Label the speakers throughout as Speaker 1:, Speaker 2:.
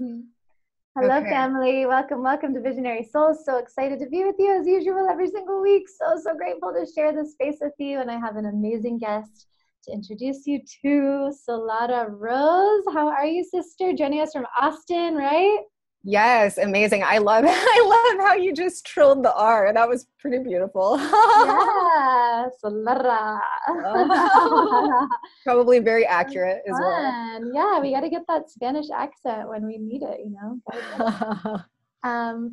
Speaker 1: Hello,
Speaker 2: Okay.
Speaker 1: family. Welcome, welcome to Visionary Souls. So excited to be with you as usual every single week. So grateful to share this space with you. And I have an amazing guest to introduce you to, Solara Rose. How are you, sister? Joining us from Austin, right?
Speaker 2: Yes, amazing. I love how you just trilled the R. That was pretty beautiful.
Speaker 1: Yeah, Solara.
Speaker 2: Probably very accurate as well.
Speaker 1: Fun. Yeah, we got to get that Spanish accent when we need it, you know.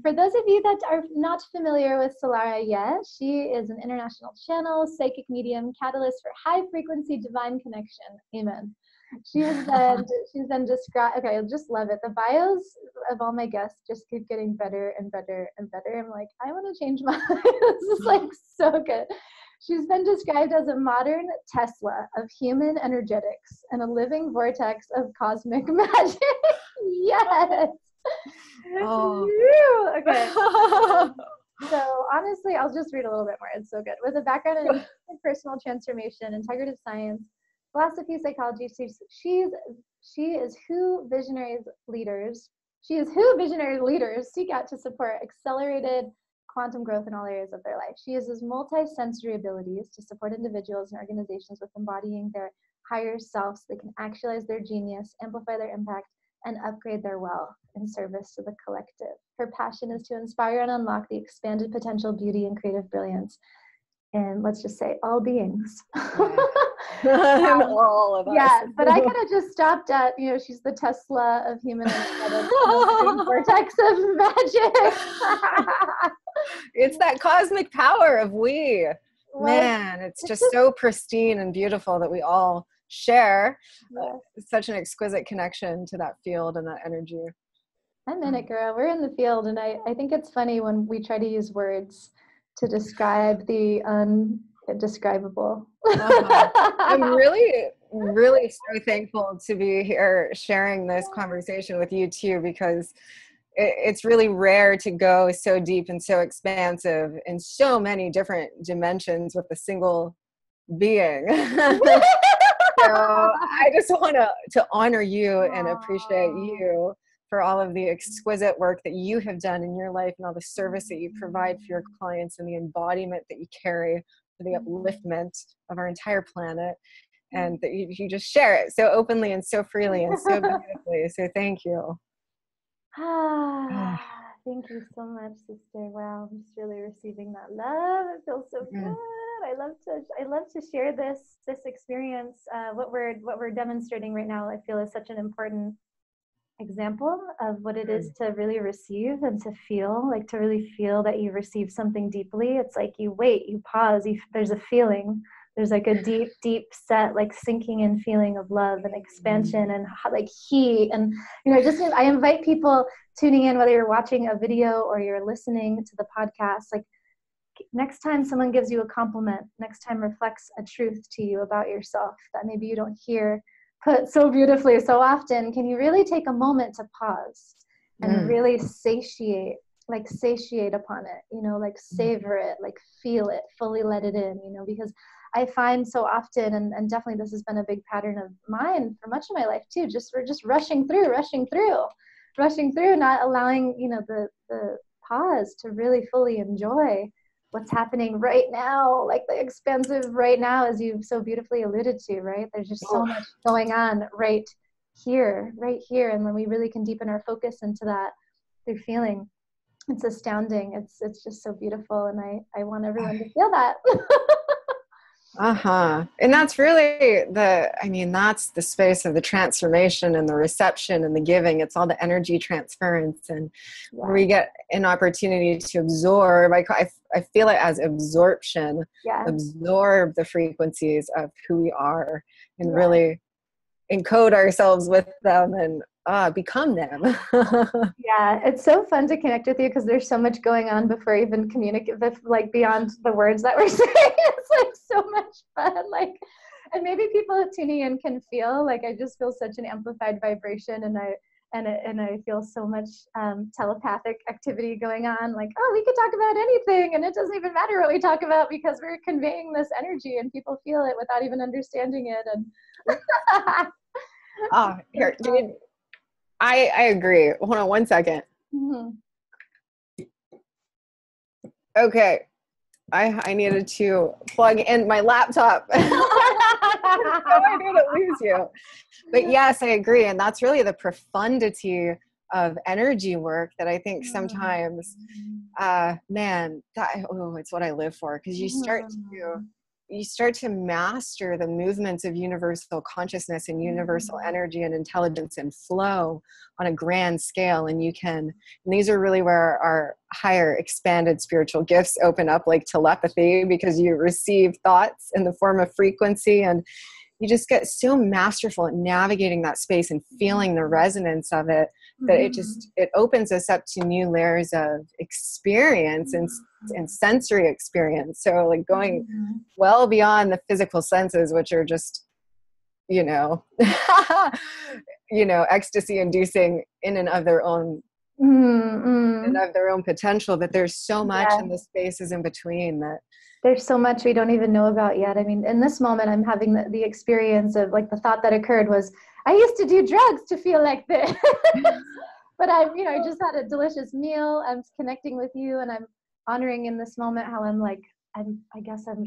Speaker 1: For those of you that are not familiar with Solara yet, she is an international channel, psychic medium, catalyst for high frequency divine connection. Amen. She's been described. Okay, I just love it. The bios of all my guests just keep getting better and better and better. I'm like, I want to change mine. This is like so good. She's been described as a modern Tesla of human energetics and a living vortex of cosmic magic. Yes.
Speaker 2: Oh.
Speaker 1: Okay. So honestly, I'll just read a little bit more. It's so good. With a background in personal transformation, integrative science, philosophy, psychology, she is who visionary leaders seek out to support accelerated quantum growth in all areas of their life. She uses multi-sensory abilities to support individuals and organizations with embodying their higher self so they can actualize their genius, amplify their impact, and upgrade their wealth in service to the collective. Her passion is to inspire and unlock the expanded potential, beauty, and creative brilliance in, let's just say, all beings.
Speaker 2: And all of us.
Speaker 1: Yeah, but I kind of just stopped at, she's the Tesla of human energetics, the vortex of magic.
Speaker 2: It's that cosmic power of we. Man, it's just so pristine and beautiful that we all share such an exquisite connection to that field and that energy.
Speaker 1: I'm in it, girl. We're in the field. And I think it's funny when we try to use words to describe the undescribable.
Speaker 2: I'm really, really so thankful to be here sharing this conversation with you too, because it's really rare to go so deep and so expansive in so many different dimensions with a single being. So I just want to honor you and appreciate you for all of the exquisite work that you have done in your life and all the service that you provide for your clients and the embodiment that you carry for the upliftment of our entire planet, and that you just share it so openly and so freely and so beautifully. So thank you.
Speaker 1: Thank you so much, sister. Wow, I'm just really receiving that love. It feels so good. I love to share this experience. What we're demonstrating right now, I feel, is such an important example of what it is to really receive and to feel, like to really feel that you receive something deeply. It's like you wait, you pause, there's a feeling. There's like a deep set, like sinking in feeling of love and expansion and like heat. And, I invite people tuning in, whether you're watching a video or you're listening to the podcast, like next time someone gives you a compliment, next time reflects a truth to you about yourself that maybe you don't hear put so beautifully so often, can you really take a moment to pause and really satiate upon it, like savor it, like feel it, fully let it in, because I find so often, and definitely this has been a big pattern of mine for much of my life too, we're just rushing through, not allowing, the pause to really fully enjoy what's happening right now, like the expansive right now, as you've so beautifully alluded to, right? There's just so much going on right here. And when we really can deepen our focus into that through feeling, it's astounding. It's just so beautiful. And I want everyone to feel that.
Speaker 2: And that's really that's the space of the transformation and the reception and the giving. It's all the energy transference, and where we get an opportunity to absorb. I feel it as absorption. Absorb the frequencies of who we are and really encode ourselves with them and become them.
Speaker 1: Yeah, it's so fun to connect with you because there's so much going on before even communicate, like beyond the words that we're saying. It's like so much fun. Like, and maybe people tuning in can feel like I just feel such an amplified vibration, and I feel so much telepathic activity going on. Like, oh, we could talk about anything, and it doesn't even matter what we talk about because we're conveying this energy, and people feel it without even understanding it. And
Speaker 2: here, I agree. Hold on one second.
Speaker 1: Mm-hmm.
Speaker 2: Okay. I needed to plug in my laptop. I didn't lose you. But yes, I agree. And that's really the profundity of energy work that I think sometimes, man, it's what I live for. Because you start to master the movements of universal consciousness and universal energy and intelligence and flow on a grand scale. And these are really where our higher expanded spiritual gifts open up, like telepathy, because you receive thoughts in the form of frequency, and you just get so masterful at navigating that space and feeling the resonance of it, that it opens us up to new layers of experience and sensory experience. So like going well beyond the physical senses, which are just, ecstasy inducing in and of their own and of their own potential. But there's so much in the spaces in between that
Speaker 1: there's so much we don't even know about yet. I mean, in this moment, I'm having the experience of, like, the thought that occurred was, I used to do drugs to feel like this. But I just had a delicious meal. I'm connecting with you, and I'm honoring in this moment how I guess I'm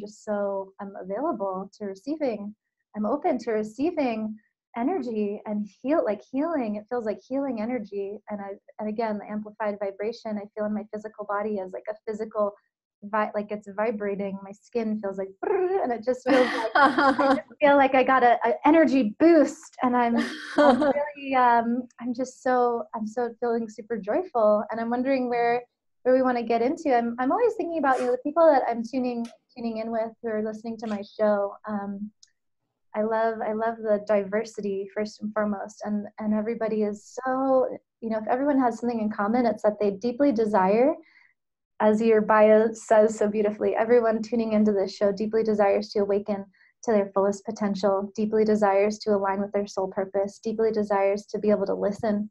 Speaker 1: available to receiving. I'm open to receiving energy and healing. It feels like healing energy. And again, the amplified vibration I feel in my physical body as like a physical like it's vibrating. My skin feels like, and it just feels like I just feel like I got a energy boost, and I'm really I'm so feeling super joyful. And I'm wondering where we want to get into. I'm always thinking about the people that I'm tuning in with who are listening to my show. I love the diversity first and foremost, and everybody is so, if everyone has something in common, it's that they deeply desire, as your bio says so beautifully, everyone tuning into this show deeply desires to awaken to their fullest potential, deeply desires to align with their soul purpose, deeply desires to be able to listen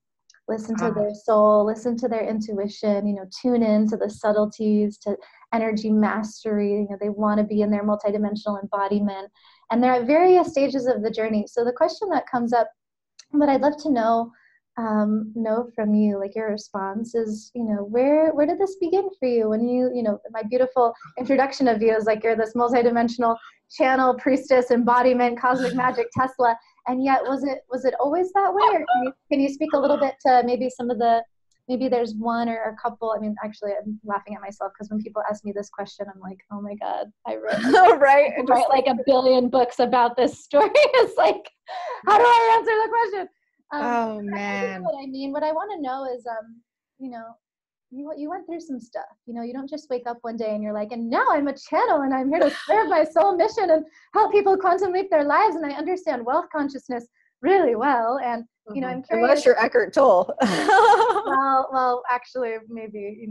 Speaker 1: to their soul, listen to their intuition, tune in to the subtleties, to energy mastery. They want to be in their multidimensional embodiment, and they're at various stages of the journey. So the question that comes up, but I'd love to know from you, like your response is, where did this begin for you? When my beautiful introduction of you is like, you're this multidimensional channel, priestess, embodiment, cosmic magic, Tesla. And yet, was it always that way? Or can you speak a little bit to maybe there's one or a couple? I mean, actually, I'm laughing at myself because when people ask me this question, I'm like, oh my God, I wrote
Speaker 2: right.
Speaker 1: I write like a billion books about this story. It's like, how do I answer the question?
Speaker 2: Oh man.
Speaker 1: What I mean, what I want to know is, you went through some stuff. You don't just wake up one day and you're like, and now I'm a channel and I'm here to serve my soul mission and help people quantum leap their lives. And I understand wealth consciousness really well. And I'm curious.
Speaker 2: Unless you're Eckhart Tolle.
Speaker 1: well, actually, maybe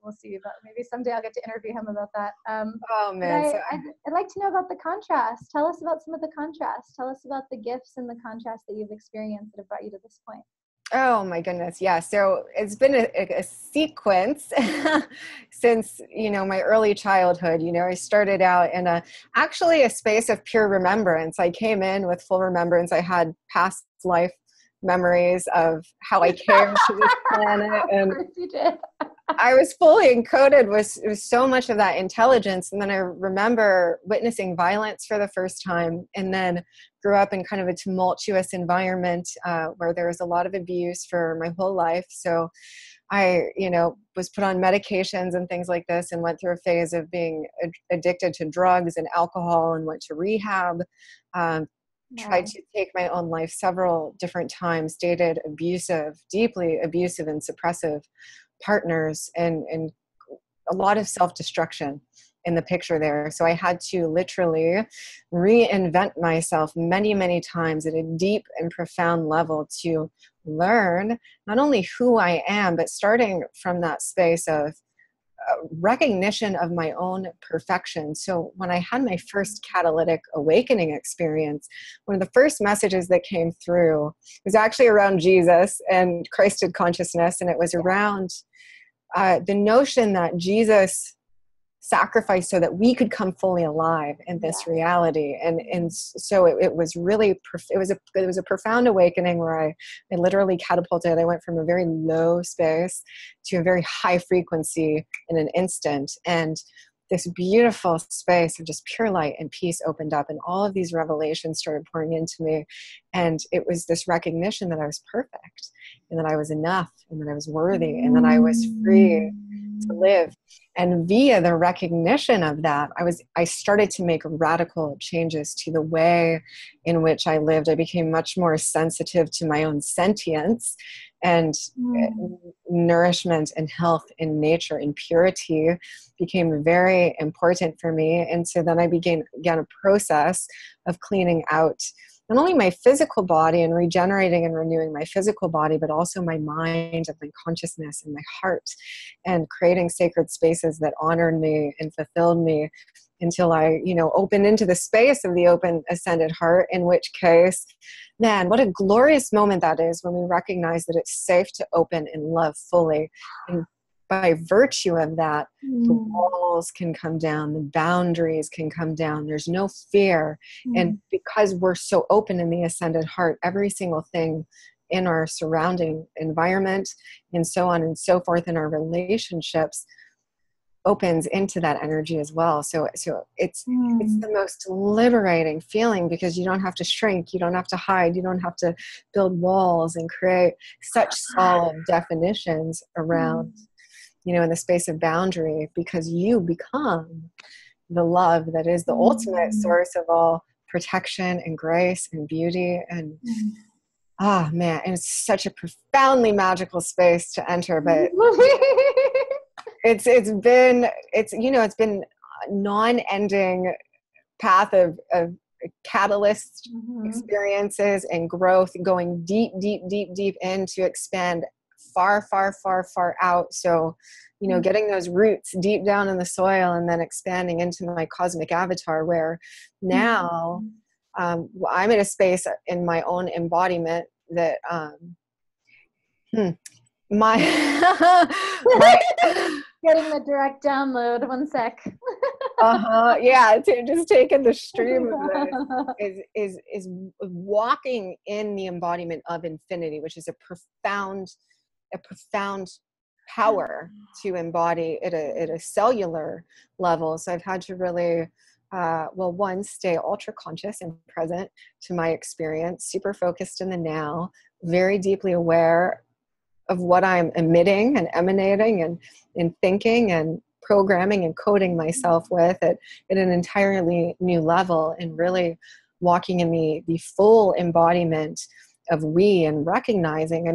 Speaker 1: we'll see. But maybe someday I'll get to interview him about that.
Speaker 2: Oh man,
Speaker 1: I'd like to know about the contrast. Tell us about some of the contrast. Tell us about the gifts and the contrast that you've experienced that have brought you to this point.
Speaker 2: Oh my goodness. Yeah. So it's been a sequence since, my early childhood. I started out in actually a space of pure remembrance. I came in with full remembrance. I had past life memories of how I came to this planet, and I was fully encoded with so much of that intelligence. And then I remember witnessing violence for the first time, and then grew up in kind of a tumultuous environment where there was a lot of abuse for my whole life. So I, was put on medications and things like this, and went through a phase of being addicted to drugs and alcohol, and went to rehab. Tried to take my own life several different times, dated deeply abusive and suppressive partners, and a lot of self-destruction in the picture there. So I had to literally reinvent myself many, many times at a deep and profound level to learn not only who I am, but starting from that space of recognition of my own perfection. So when I had my first catalytic awakening experience, one of the first messages that came through was actually around Jesus and Christed consciousness. And it was around the notion that Jesus sacrificed so that we could come fully alive in this reality. And so it was really, it was a profound awakening where I literally catapulted. I went from a very low space to a very high frequency in an instant. And this beautiful space of just pure light and peace opened up, and all of these revelations started pouring into me. And it was this recognition that I was perfect, and that I was enough, and that I was worthy, and that I was free to live. And via the recognition of that, I started to make radical changes to the way in which I lived. I became much more sensitive to my own sentience and nourishment and health in nature and purity became very important for me. And so then I began a process of cleaning out not only my physical body and regenerating and renewing my physical body, but also my mind and my consciousness and my heart, and creating sacred spaces that honored me and fulfilled me until I, opened into the space of the open ascended heart, in which case, man, what a glorious moment that is when we recognize that it's safe to open and love fully. And by virtue of that, the walls can come down, the boundaries can come down. There's no fear. And because we're so open in the ascended heart, every single thing in our surrounding environment and so on and so forth in our relationships opens into that energy as well. So it's the most liberating feeling, because you don't have to shrink, you don't have to hide, you don't have to build walls and create such solid definitions around, in the space of boundary, because you become the love that is the ultimate source of all protection and grace and beauty. And man, and it's such a profoundly magical space to enter, but it's been a non-ending path of catalyst experiences and growth, going deep in to expand far out. So, getting those roots deep down in the soil and then expanding into my cosmic avatar, where now I'm in a space in my own embodiment that my
Speaker 1: getting the direct download. 1 sec.
Speaker 2: Yeah, just taking the stream of this is walking in the embodiment of infinity, which is a profound power to embody at a cellular level. So I've had to really one, stay ultra conscious and present to my experience, super focused in the now, very deeply aware of what I'm emitting and emanating and thinking and programming and coding myself with at an entirely new level, and really walking in the full embodiment of we, and recognizing,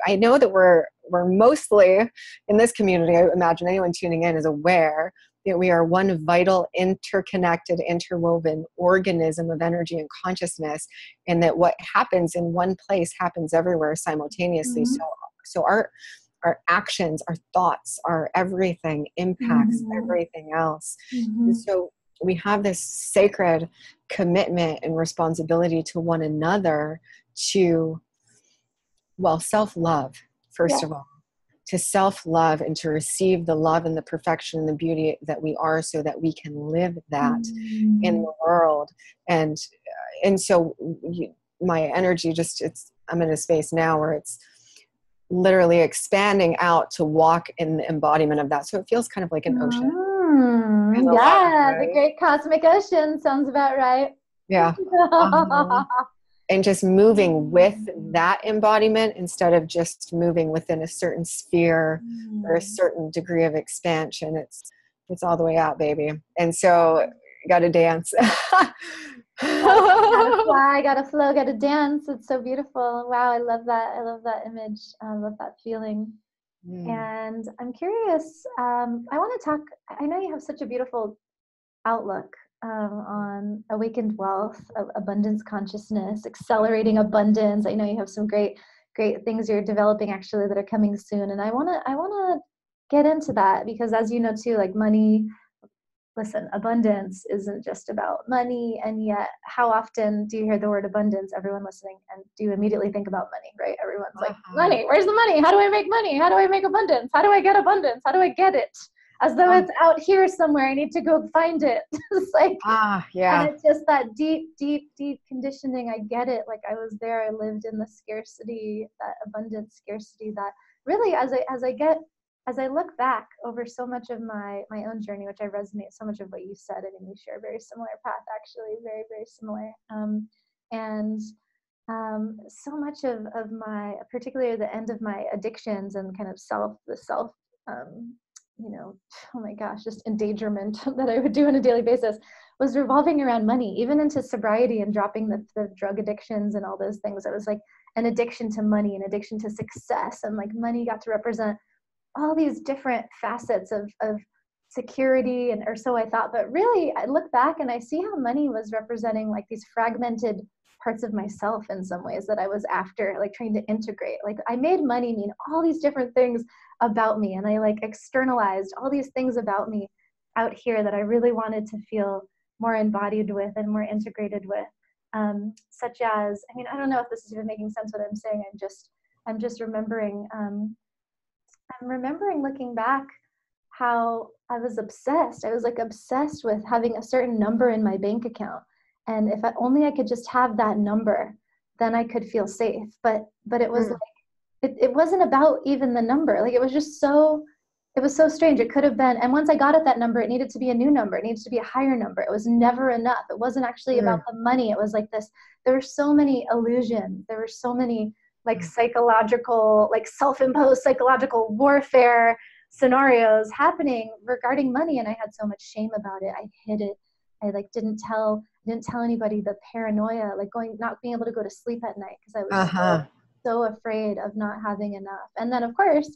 Speaker 2: I know that we're mostly in this community, I imagine anyone tuning in is aware that we are one vital, interconnected, interwoven organism of energy and consciousness, and that what happens in one place happens everywhere simultaneously. So our actions, our thoughts, our everything impacts everything else. And so we have this sacred commitment and responsibility to one another to, self-love, first of all, to self-love and to receive the love and the perfection and the beauty that we are, so that we can live that in the world. And so my energy I'm in a space now where it's literally expanding out to walk in the embodiment of that. So it feels kind of like an ocean.
Speaker 1: The great cosmic ocean sounds about right.
Speaker 2: Yeah. And just moving with that embodiment instead of just moving within a certain sphere or a certain degree of expansion. It's all the way out, baby. And so you got to dance.
Speaker 1: Gotta fly, gotta flow, gotta dance. It's so beautiful. Wow, I love that. I love that image. I love that feeling. And I'm curious, I want to talk, I know you have such a beautiful outlook on awakened wealth, abundance consciousness, accelerating abundance. I know you have some great things you're developing actually that are coming soon. And I wanna get into that, because as you know too, like money, listen, abundance isn't just about money, and yet how often do you hear the word abundance, everyone listening, and do you immediately think about money, right? Everyone's like, money, where's the money? How do I make money? How do I make abundance? How do I get abundance? How do I get it? as though it's out here somewhere. I need to go find it. It's like, and it's just that deep, deep, deep conditioning. I get it. Like I was there, I lived in the scarcity, that abundant scarcity that really, as I look back over so much of my own journey, which I resonate so much of what you said. I mean, we share a very similar path, actually, very, very similar. And so much of my, particularly the end of my addictions and kind of the self, you know, oh my gosh, just endangerment that I would do on a daily basis was revolving around money, even into sobriety and dropping the drug addictions and all those things. It was like an addiction to money, an addiction to success. And like money got to represent all these different facets of security, and or so I thought. But really, I look back and I see how money was representing like these fragmented parts of myself in some ways that I was after, like trying to integrate. Like I made money mean all these different things about me, and I like externalized all these things about me out here that I really wanted to feel more embodied with and more integrated with. Such as, I mean, I don't know if this is even making sense what I'm saying. I'm just remembering. I'm remembering looking back how I was obsessed. I was like obsessed with having a certain number in my bank account. And if only I could just have that number, then I could feel safe. But it was like, it wasn't about even the number. Like it was just so, it was so strange. It could have been, and once I got at that number, it needed to be a new number. It needed to be a higher number. It was never enough. It wasn't actually about the money. It was like this, there were so many illusions. There were so many like psychological, like self-imposed psychological warfare scenarios happening regarding money. And I had so much shame about it. I hid it. I like didn't tell anybody the paranoia, like not being able to go to sleep at night because I was so afraid of not having enough. And then of course,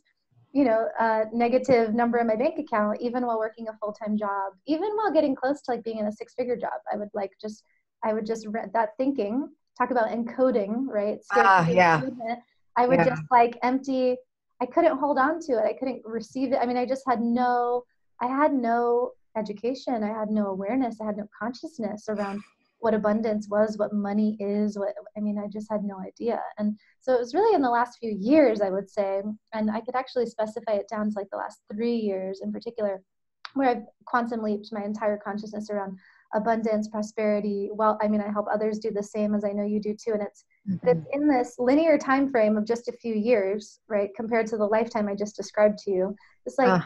Speaker 1: you know, negative number in my bank account, even while working a full-time job, even while getting close to like being in a six-figure job, I would just read that thinking, talk about encoding, right? I would just like empty, I couldn't hold on to it. I couldn't receive it. I mean, I had no education. I had no awareness. I had no consciousness around what abundance was, what money is, I just had no idea. And so it was really in the last few years, I would say, and I could actually specify it down to like the last 3 years in particular, where I've quantum leaped my entire consciousness around abundance, prosperity. Well, I mean, I help others do the same, as I know you do too. And it's in this linear time frame of just a few years, right? Compared to the lifetime I just described to you. It's like,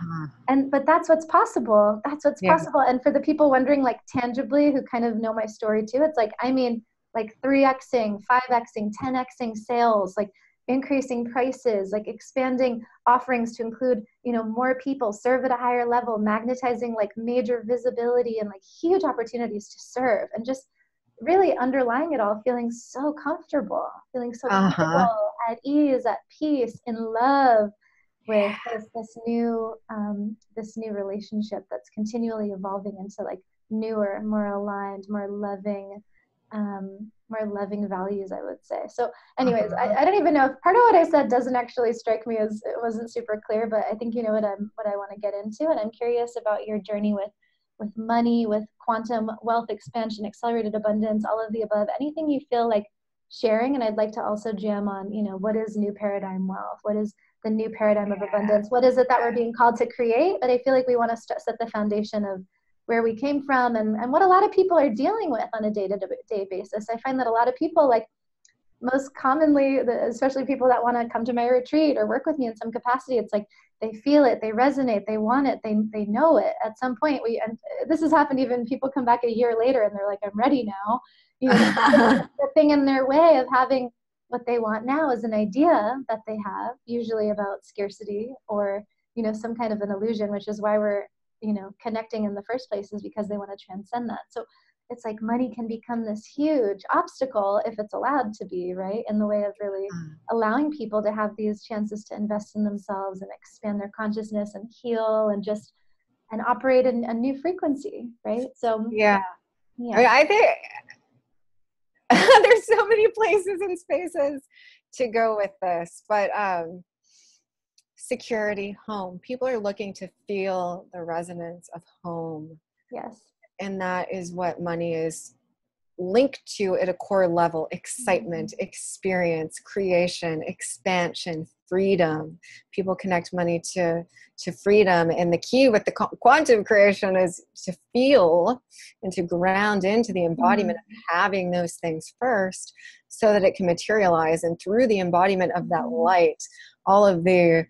Speaker 1: but that's what's possible. That's what's possible. And for the people wondering like tangibly who kind of know my story too, it's like, I mean, like 3xing, 5xing, 10xing sales, like increasing prices, like expanding offerings to include, you know, more people, serve at a higher level, magnetizing like major visibility and like huge opportunities to serve, and just really underlying it all, feeling so comfortable, at ease, at peace, in love with this new relationship that's continually evolving into like newer, more aligned, more loving values, I would say. So anyways, I don't even know if part of what I said doesn't actually strike me as, it wasn't super clear, but I think you know what I want to get into. And I'm curious about your journey with money, with quantum wealth expansion, accelerated abundance, all of the above, anything you feel like sharing. And I'd like to also jam on, you know, what is new paradigm wealth? What is the new paradigm of abundance? What is it that we're being called to create? But I feel like we want to set the foundation of where we came from and what a lot of people are dealing with on a day-to-day basis. I find that a lot of people, like most commonly, especially people that want to come to my retreat or work with me in some capacity, it's like they feel it, they resonate, they want it, they know it. At some point, and this has happened, even people come back a year later and they're like, I'm ready now. You know, the thing in their way of having what they want now is an idea that they have, usually about scarcity or, you know, some kind of an illusion, which is why we're, you know, connecting in the first place, is because they want to transcend that. So it's like money can become this huge obstacle if it's allowed to be, right? In the way of really allowing people to have these chances to invest in themselves and expand their consciousness and heal and just, and operate in a new frequency, right? So
Speaker 2: I think there's so many places and spaces to go with this, but security, home. People are looking to feel the resonance of home.
Speaker 1: Yes.
Speaker 2: And that is what money is linked to at a core level: excitement, experience, creation, expansion, freedom. People connect money to freedom. And the key with the quantum creation is to feel and to ground into the embodiment of having those things first so that it can materialize. And through the embodiment of that light, all of the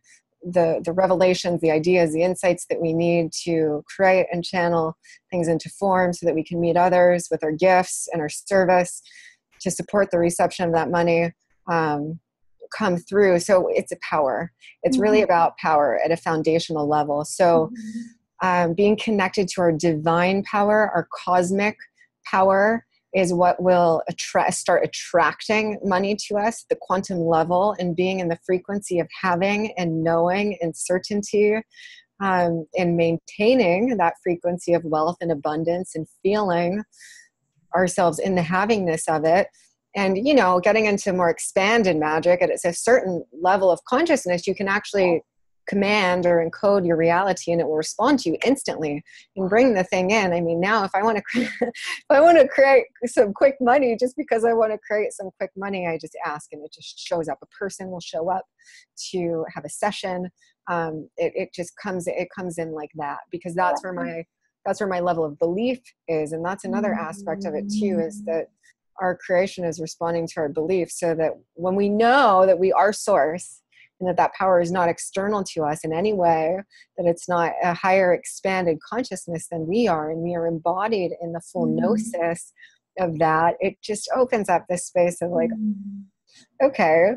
Speaker 2: revelations, the ideas, the insights that we need to create and channel things into form so that we can meet others with our gifts and our service to support the reception of that money come through. So it's a power. It's really about power at a foundational level. So being connected to our divine power, our cosmic power, is what will start attracting money to us, the quantum level, and being in the frequency of having and knowing and certainty, and maintaining that frequency of wealth and abundance and feeling ourselves in the havingness of it. And, you know, getting into more expanded magic, at a certain level of consciousness, you can actually command or encode your reality and it will respond to you instantly and bring the thing in. I mean, now if I want to create some quick money, just because I want to create some quick money, I just ask and it just shows up. A person will show up to have a session. It comes in like that, because that's where my level of belief is. And that's another aspect of it too, is that our creation is responding to our belief, so that when we know that we are source and that power is not external to us in any way, that it's not a higher expanded consciousness than we are, and we are embodied in the full gnosis of that, it just opens up this space of like, okay,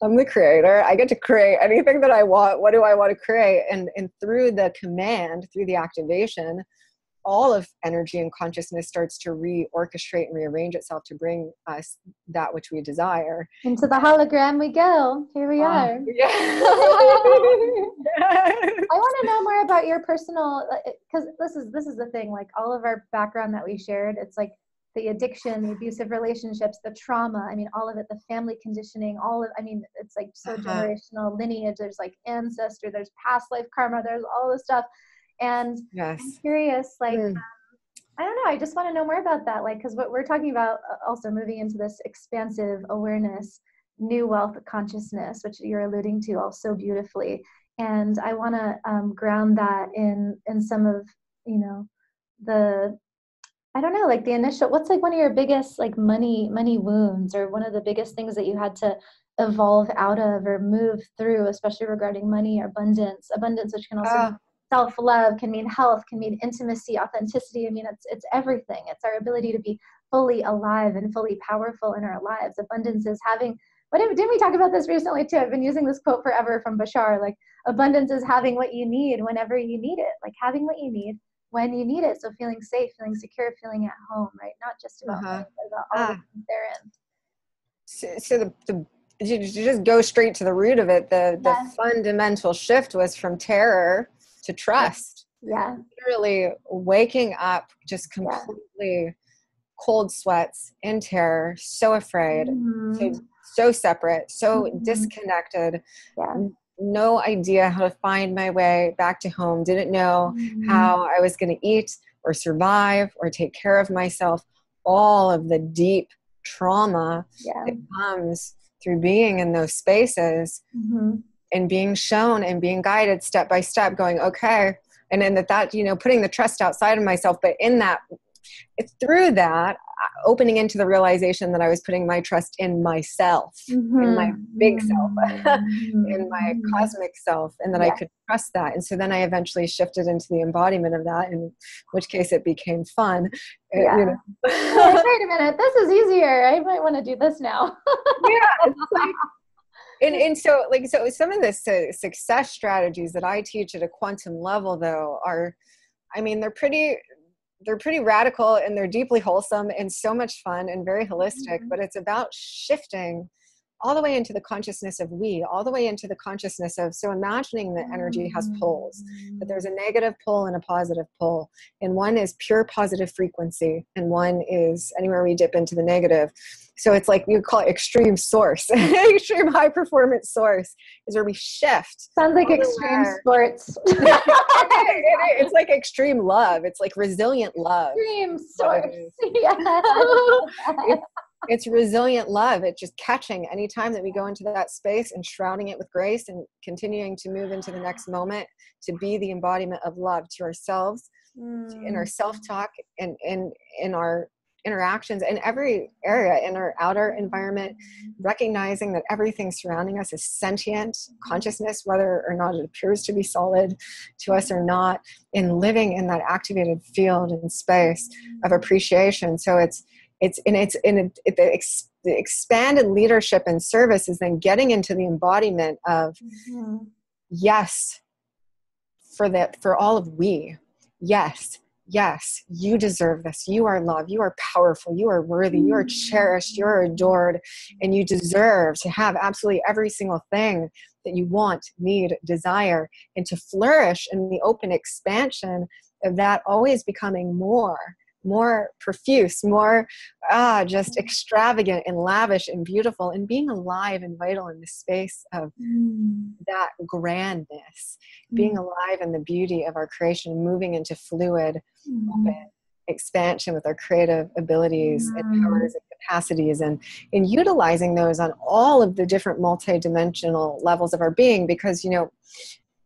Speaker 2: I'm the creator. I get to create anything that I want. What do I want to create? And through the command, through the activation, all of energy and consciousness starts to reorchestrate and rearrange itself to bring us that which we desire.
Speaker 1: Into the hologram we go. Here we are.
Speaker 2: Yeah.
Speaker 1: I want to know more about your personal, because this is the thing, like all of our background that we shared, it's like the addiction, the abusive relationships, the trauma, I mean, all of it, the family conditioning, it's like so generational lineage, there's like ancestor, there's past life karma, there's all this stuff. And
Speaker 2: yes.
Speaker 1: I'm curious, like, I don't know, I just want to know more about that, like, because what we're talking about also moving into this expansive awareness, new wealth consciousness, which you're alluding to all so beautifully. And I want to ground that in some of, you know, I don't know, like the initial, what's like one of your biggest like money wounds, or one of the biggest things that you had to evolve out of or move through, especially regarding money or abundance, which can also be self-love, can mean health, can mean intimacy, authenticity. I mean, it's everything. It's our ability to be fully alive and fully powerful in our lives. Abundance is having, didn't we talk about this recently too? I've been using this quote forever from Bashar, like abundance is having what you need whenever you need it, like having what you need when you need it. So feeling safe, feeling secure, feeling at home, right? Not just about money, but about all the things therein.
Speaker 2: So you just go straight to the root of it. The fundamental shift was from terror to trust.
Speaker 1: Yeah.
Speaker 2: Literally waking up just completely cold sweats, in terror, so afraid, so separate, so disconnected. No idea how to find my way back to home. Didn't know how I was going to eat or survive or take care of myself. All of the deep trauma that comes through being in those spaces and being shown and being guided step by step, going, okay. And then that, you know, putting the trust outside of myself, but in that, through that, opening into the realization that I was putting my trust in myself, in my big self, in my cosmic self, and that I could trust that. And so then I eventually shifted into the embodiment of that, in which case it became fun. You know.
Speaker 1: Wait a minute, this is easier. I might want to do this now.
Speaker 2: So some of the success strategies that I teach at a quantum level, though, are, I mean, they're pretty radical, and they're deeply wholesome and so much fun and very holistic, but it's about shifting all the way into the consciousness of all the way into the consciousness of, so imagining that energy has poles, that there's a negative pole and a positive pole, and one is pure positive frequency and one is anywhere we dip into the negative. So it's like, you call it extreme source. Extreme high performance source is where we shift.
Speaker 1: Sounds like extreme sports.
Speaker 2: It's like extreme love. It's like resilient love.
Speaker 1: Extreme source.
Speaker 2: It's resilient love. It's just catching any time that we go into that space and shrouding it with grace and continuing to move into the next moment to be the embodiment of love to ourselves, in our self-talk, and in our interactions in every area, in our outer environment, recognizing that everything surrounding us is sentient consciousness, whether or not it appears to be solid to us or not, and living in that activated field and space of appreciation. So the expanded leadership and service is then getting into the embodiment of yes, for all of we. Yes, you deserve this. You are loved. You are powerful. You are worthy. You are cherished. You are adored. And you deserve to have absolutely every single thing that you want, need, desire, and to flourish in the open expansion of that always becoming more profuse, more just extravagant and lavish and beautiful, and being alive and vital in the space of that grandness, being alive in the beauty of our creation, moving into fluid, open expansion with our creative abilities and powers and capacities, and utilizing those on all of the different multidimensional levels of our being. Because, you know,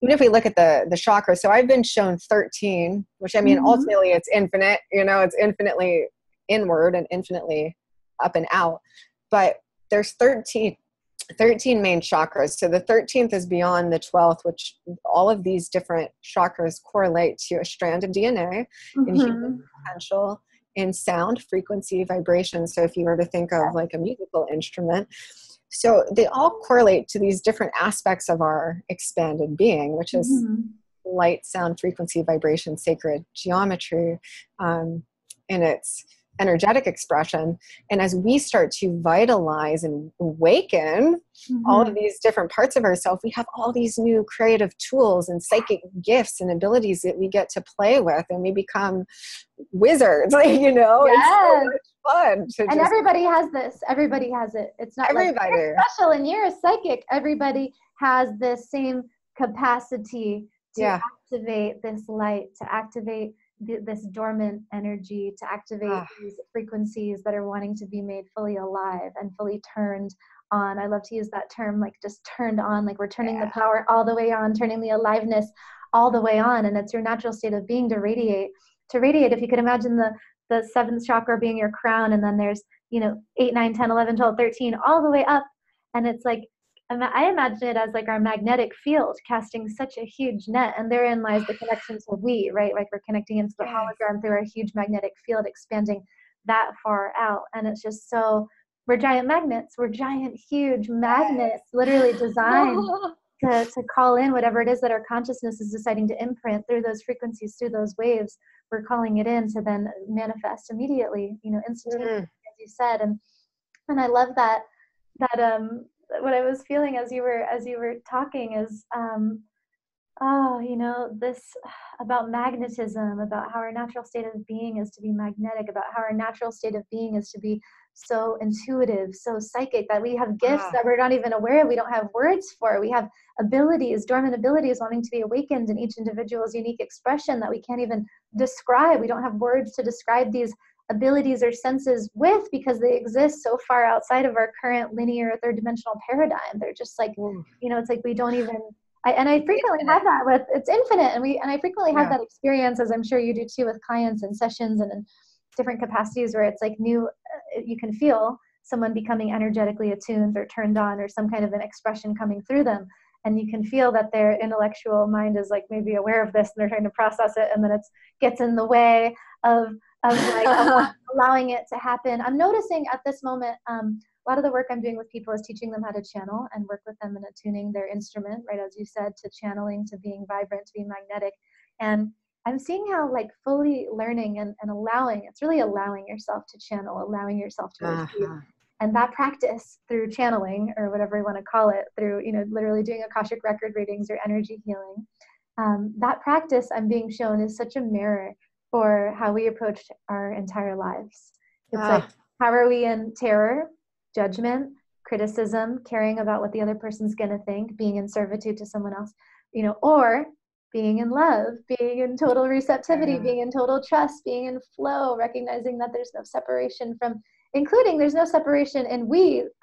Speaker 2: even if we look at the chakras, so I've been shown 13, which I mean, ultimately it's infinite, you know, it's infinitely inward and infinitely up and out, but there's 13 main chakras. So the 13th is beyond the 12th, which all of these different chakras correlate to a strand of DNA in human potential, in sound, frequency, vibration. So if you were to think of like a musical instrument, so they all correlate to these different aspects of our expanded being, which is light, sound, frequency, vibration, sacred geometry, in its energetic expression. And as we start to vitalize and awaken all of these different parts of ourselves, we have all these new creative tools and psychic gifts and abilities that we get to play with, and we become wizards, you know. It's so much fun
Speaker 1: and everybody has this. Everybody has it. It's not
Speaker 2: everybody
Speaker 1: like you're special and you're a psychic. Everybody has this same capacity to activate this light, to activate this dormant energy, to activate these frequencies that are wanting to be made fully alive and fully turned on. I love to use that term, like just turned on, like we're turning the power all the way on, turning the aliveness all the way on. And it's your natural state of being to radiate. If you could imagine the seventh chakra being your crown, and then there's, you know, 8, 9, 10, 11, 12, 13, all the way up. And it's like, I imagine it as like our magnetic field casting such a huge net, and therein lies the connection to we, right? Like we're connecting into the hologram through our huge magnetic field, expanding that far out. And it's just so, we're giant magnets. We're giant, huge magnets, literally designed to call in whatever it is that our consciousness is deciding to imprint through those frequencies, through those waves. We're calling it in to then manifest immediately, you know, instantaneously, as you said. And I love that what I was feeling as you were talking is, you know, this about magnetism, about how our natural state of being is to be magnetic, about how our natural state of being is to be so intuitive, so psychic, that we have gifts that we're not even aware of. We don't have words for. We have abilities, dormant abilities wanting to be awakened in each individual's unique expression that we can't even describe. We don't have words to describe these abilities or senses with, because they exist so far outside of our current linear third dimensional paradigm. They're just like, you know, it's like we don't even, I frequently have that with, it's infinite. And I frequently have that experience, as I'm sure you do too, with clients and sessions and in different capacities, where it's like you can feel someone becoming energetically attuned or turned on, or some kind of an expression coming through them. And you can feel that their intellectual mind is like maybe aware of this, and they're trying to process it, and then it gets in the way of like allowing it to happen. I'm noticing at this moment, a lot of the work I'm doing with people is teaching them how to channel and work with them in attuning their instrument, right? As you said, to channeling, to being vibrant, to being magnetic. And I'm seeing how like fully learning and allowing, it's really allowing yourself to channel, allowing yourself to receive. And that practice through channeling, or whatever you want to call it, through, you know, literally doing Akashic record readings or energy healing, that practice I'm being shown is such a mirror for how we approach our entire lives. It's like, how are we in terror, judgment, criticism, caring about what the other person's going to think, being in servitude to someone else, you know, or being in love, being in total receptivity, being in total trust, being in flow, recognizing that there's no separation from including there's no separation in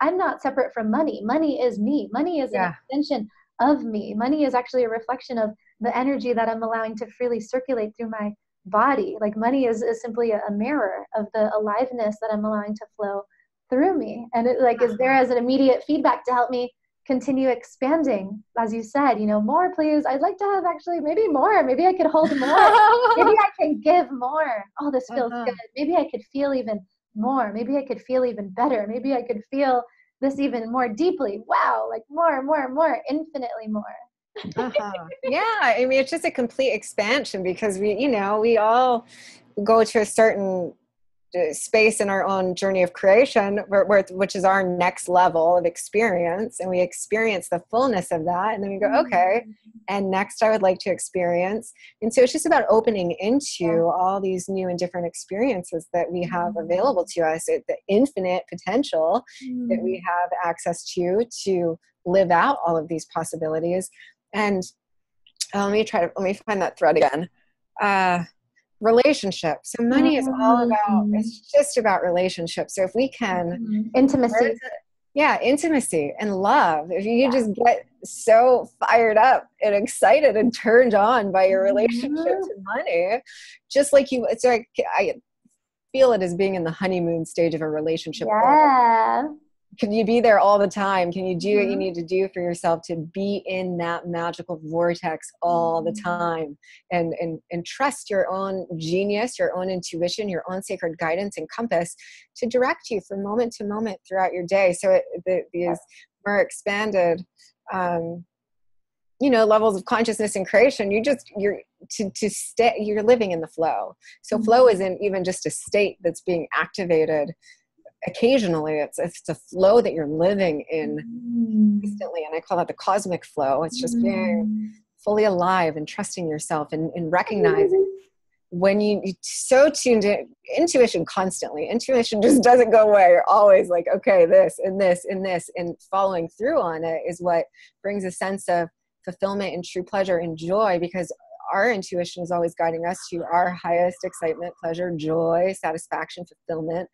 Speaker 1: I'm not separate from money. Money is me. Money is an extension of me. Money is actually a reflection of the energy that I'm allowing to freely circulate through my body. Like money is simply a mirror of the aliveness that I'm allowing to flow through me. And it like is there as an immediate feedback to help me continue expanding. As you said, you know, more please. I'd like to have actually maybe more. Maybe I could hold more. Maybe I can give more. Oh, this feels good. Maybe I could feel even more. Maybe I could feel even better. Maybe I could feel this even more deeply. Wow, like more, infinitely more.
Speaker 2: Yeah, I mean, it's just a complete expansion because we all go to a certain space in our own journey of creation, which is our next level of experience, and we experience the fullness of that, and then we go, okay, and next I would like to experience. And so it's just about opening into all these new and different experiences that we have available to us, the infinite potential that we have access to live out all of these possibilities. And let me find that thread again. Relationships. So money is all about, it's just about relationships. So if we can
Speaker 1: intimacy.
Speaker 2: Intimacy and love. If you just get so fired up and excited and turned on by your relationship to money, just like it's like, I feel it as being in the honeymoon stage of a relationship. Can you be there all the time? Can you do what you need to do for yourself to be in that magical vortex all the time, and trust your own genius, your own intuition, your own sacred guidance and compass to direct you from moment to moment throughout your day. So these more expanded, levels of consciousness and creation, you're living in the flow. So flow isn't even just a state that's being activated occasionally. It's a flow that you're living in constantly, and I call that the cosmic flow. It's just being fully alive and trusting yourself and recognizing when you so tuned in. Intuition just doesn't go away. You're always like, okay, this and this and this, and following through on it is what brings a sense of fulfillment and true pleasure and joy, because our intuition is always guiding us to our highest excitement, pleasure, joy, satisfaction, fulfillment,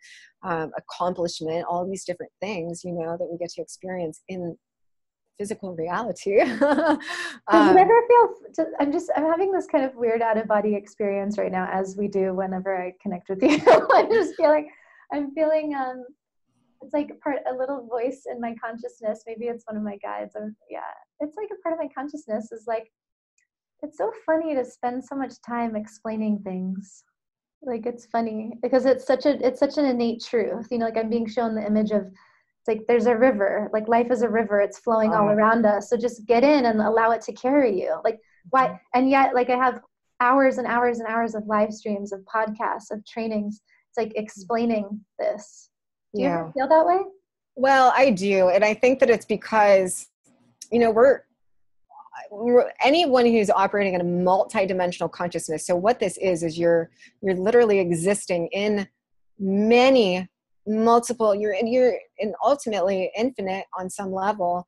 Speaker 2: accomplishment, all these different things, that we get to experience in physical reality.
Speaker 1: Does it ever feel, I'm having this kind of weird out of body experience right now, as we do whenever I connect with you. I'm feeling, it's like a little voice in my consciousness. Maybe it's one of my guides. It's like a part of my consciousness is like, it's so funny to spend so much time explaining things. Like, it's funny because it's such an innate truth. Like I'm being shown the image of, it's like there's a river, like life is a river, it's flowing all around us. So just get in and allow it to carry you. Like why? And yet, like I have hours and hours and hours of live streams, of podcasts, of trainings. It's like explaining this. Do you ever feel that way? Well,
Speaker 2: I do. And I think that it's because, anyone who's operating in a multidimensional consciousness. So what this is you're literally existing in many multiple, you're in ultimately infinite on some level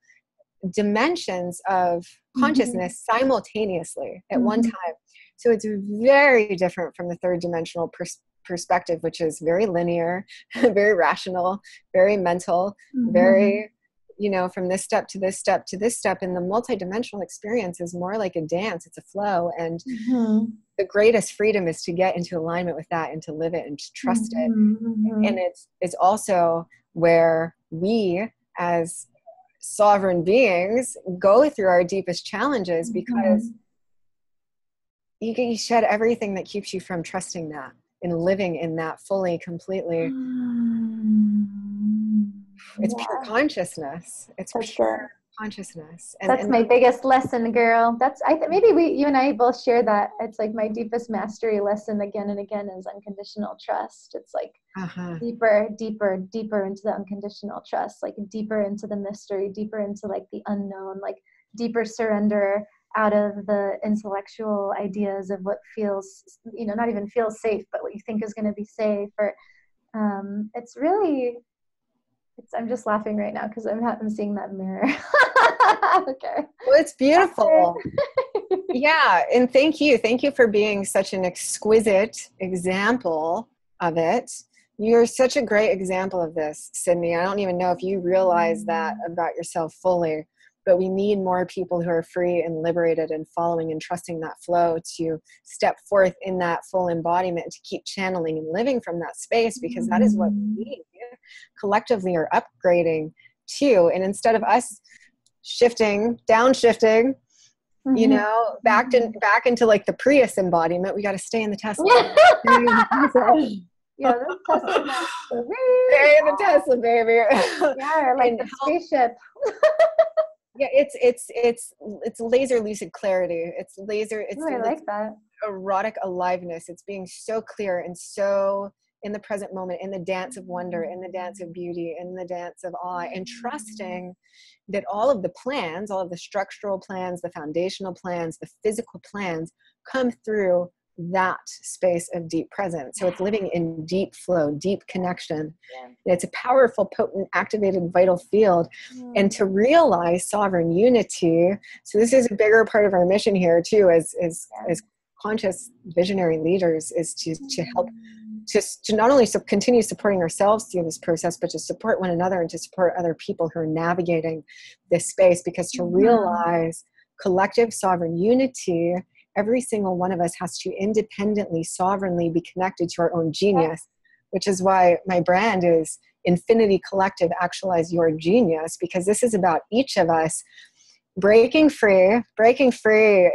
Speaker 2: dimensions of consciousness simultaneously at one time. So it's very different from the third dimensional perspective, which is very linear, very rational, very mental, very from this step to this step to this step. And the multidimensional experience is more like a dance. It's a flow. And the greatest freedom is to get into alignment with that and to live it and to trust it. And it's also where we as sovereign beings go through our deepest challenges, because you shed everything that keeps you from trusting that and living in that fully, completely. It's pure consciousness. It's pure consciousness. And
Speaker 1: that's my biggest lesson, girl. Maybe you and I both share that. It's like my deepest mastery lesson again and again is unconditional trust. It's like deeper into the unconditional trust, like deeper into the mystery, deeper into like the unknown, like deeper surrender out of the intellectual ideas of what feels, not even feels safe, but what you think is going to be safe. Or it's really, I'm just laughing right now because I'm seeing that mirror. Okay.
Speaker 2: Well, it's beautiful. Yeah. And thank you for being such an exquisite example of it. You're such a great example of this, Sydney. I don't even know if you realize that about yourself fully, but we need more people who are free and liberated and following and trusting that flow to step forth in that full embodiment, to keep channeling and living from that space, because that is what we collectively are upgrading to. And instead of us downshifting, you know, back into like the Prius embodiment, we got to stay in the Tesla.
Speaker 1: Yeah, the Tesla.
Speaker 2: Stay in the Tesla, baby.
Speaker 1: Yeah, like the spaceship.
Speaker 2: Yeah, it's laser lucid clarity. It's
Speaker 1: I like that.
Speaker 2: Erotic aliveness. It's being so clear and so in the present moment, in the dance of wonder, in the dance of beauty, in the dance of awe, and trusting that all of the plans, all of the structural plans, the foundational plans, the physical plans come through that space of deep presence. So it's living in deep flow, deep connection. Yeah. It's a powerful, potent, activated, vital field. And to realize sovereign unity. So this is a bigger part of our mission here too, as conscious visionary leaders, is to help to not only continue supporting ourselves through this process, but to support one another and to support other people who are navigating this space. Because to realize collective sovereign unity, every single one of us has to independently, sovereignly be connected to our own genius, which is why my brand is Infinity Collective Actualize Your Genius, because this is about each of us breaking free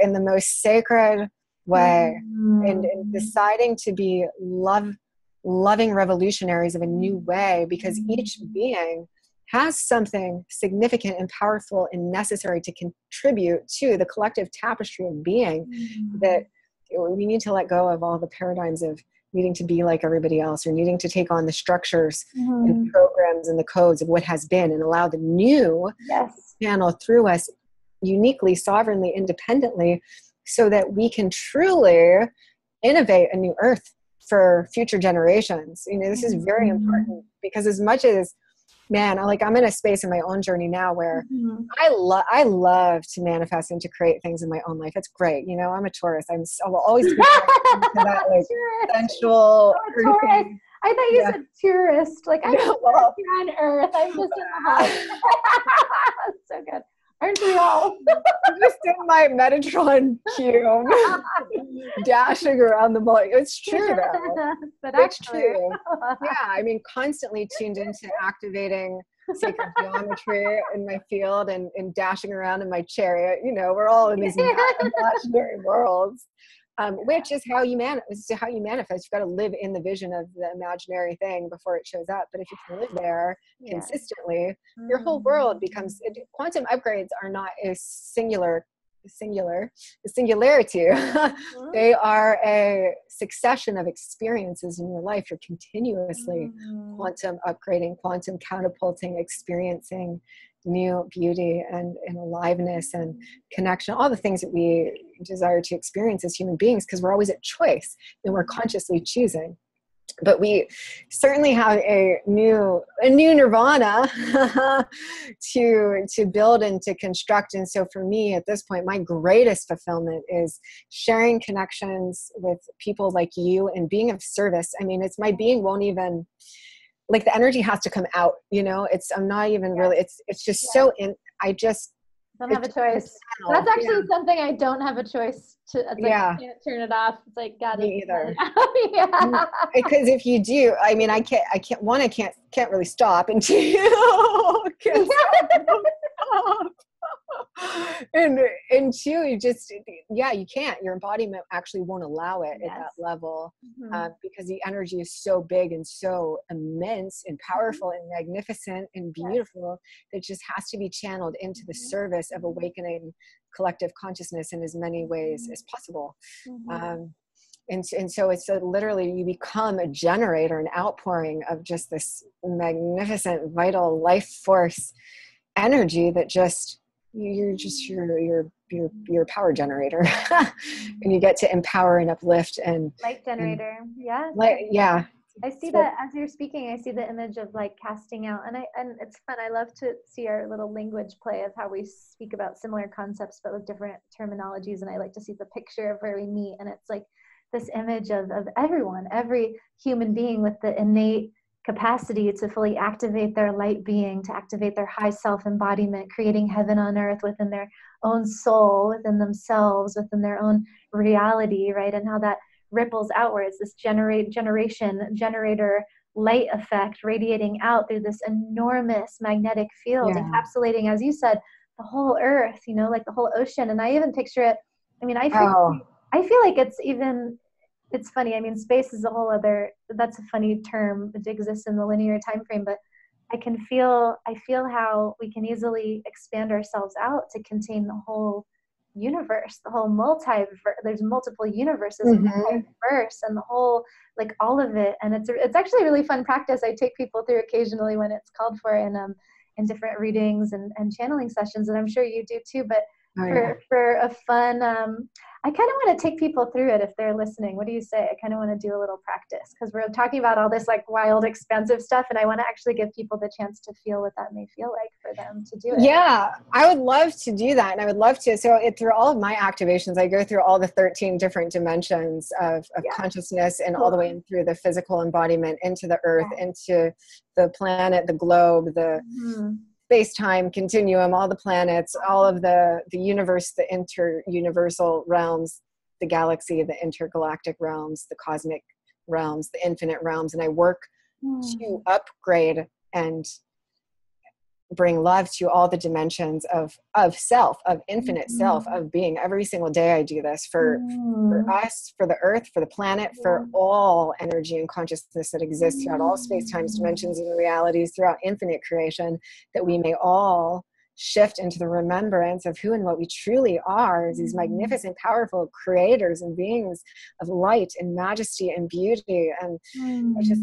Speaker 2: in the most sacred way, and deciding to be loving revolutionaries of a new way, because each being has something significant and powerful and necessary to contribute to the collective tapestry of being, that we need to let go of all the paradigms of needing to be like everybody else, or needing to take on the structures and programs and the codes of what has been, and allow the new channel through us uniquely, sovereignly, independently, so that we can truly innovate a new earth for future generations. You know, this is very important, because as much as, man, I'm in a space in my own journey now where I love to manifest and to create things in my own life. It's great. You know, I'm a Taurus. I will always be to that like sensual.
Speaker 1: Taurus. I thought you said tourist. Like, I'm here on Earth. I'm just in the heart. So good. Aren't we all?
Speaker 2: I'm just in my Metatron cube, dashing around the ball. It's true, though. It's true. Yeah, I mean, constantly tuned into activating sacred geometry in my field, and dashing around in my chariot. You know, we're all in these imaginary worlds. Which is how you manifest. You've got to live in the vision of the imaginary thing before it shows up. But if you can live there consistently, your whole world becomes. Quantum upgrades are not a singularity. They are a succession of experiences in your life. You're continuously quantum upgrading, quantum catapulting, experiencing new beauty and aliveness and connection, all the things that we desire to experience as human beings, because we're always at choice and we're consciously choosing. But we certainly have a new nirvana to build and to construct. And so for me at this point, my greatest fulfillment is sharing connections with people like you and being of service. I mean, it's my being won't even, like, the energy has to come out, you know. I'm not even really, it's just so I just
Speaker 1: don't have a choice. That's actually something I don't have a choice to. It's like, I can't turn it off. It's like, God,
Speaker 2: me either. Because if you do, I mean, I can't really stop until you can't stop. And two, you can't. Your embodiment actually won't allow it at that level, because the energy is so big and so immense and powerful and magnificent and beautiful that it just has to be channeled into the service of awakening collective consciousness in as many ways as possible. And so it's literally, you become a generator, an outpouring of just this magnificent, vital life force energy that just, you're your power generator. And you get to empower and uplift and
Speaker 1: light generator. I see that as you're speaking. I see the image of like casting out, and it's fun. I love to see our little language play of how we speak about similar concepts but with different terminologies, and I like to see the picture of where we meet. And it's like this image of everyone, every human being with the innate capacity to fully activate their light being, to activate their high self embodiment, creating heaven on earth within their own soul, within themselves, within their own reality, right? And how that ripples outwards, this generator light effect radiating out through this enormous magnetic field, encapsulating, as you said, the whole earth, you know, like the whole ocean. And I even picture it, I mean, I feel like it's funny. I mean, space is a whole other, that's a funny term. It exists in the linear time frame, but I feel how we can easily expand ourselves out to contain the whole universe, the whole multiverse. There's multiple universes, multiverse, and the whole, like all of it. And it's actually a really fun practice I take people through occasionally when it's called for in different readings and channeling sessions. And I'm sure you do too, but for a fun, I kind of want to take people through it if they're listening. What do you say? I kind of want to do a little practice because we're talking about all this like wild, expansive stuff. And I want to actually give people the chance to feel what that may feel like for them to do it.
Speaker 2: Yeah, I would love to do that. And I would love to. So through all of my activations, I go through all the 13 different dimensions of consciousness and all the way in through the physical embodiment into the earth, into the planet, the globe, the space-time continuum, all the planets, all of the universe, the inter-universal realms, the galaxy, the intergalactic realms, the cosmic realms, the infinite realms. And I work to upgrade and bring love to all the dimensions of self, of infinite self, of being. Every single day I do this for us, for the earth, for the planet, for all energy and consciousness that exists throughout all space-times, dimensions, and realities, throughout infinite creation, that we may all shift into the remembrance of who and what we truly are as these magnificent, powerful creators and beings of light and majesty and beauty. And I just,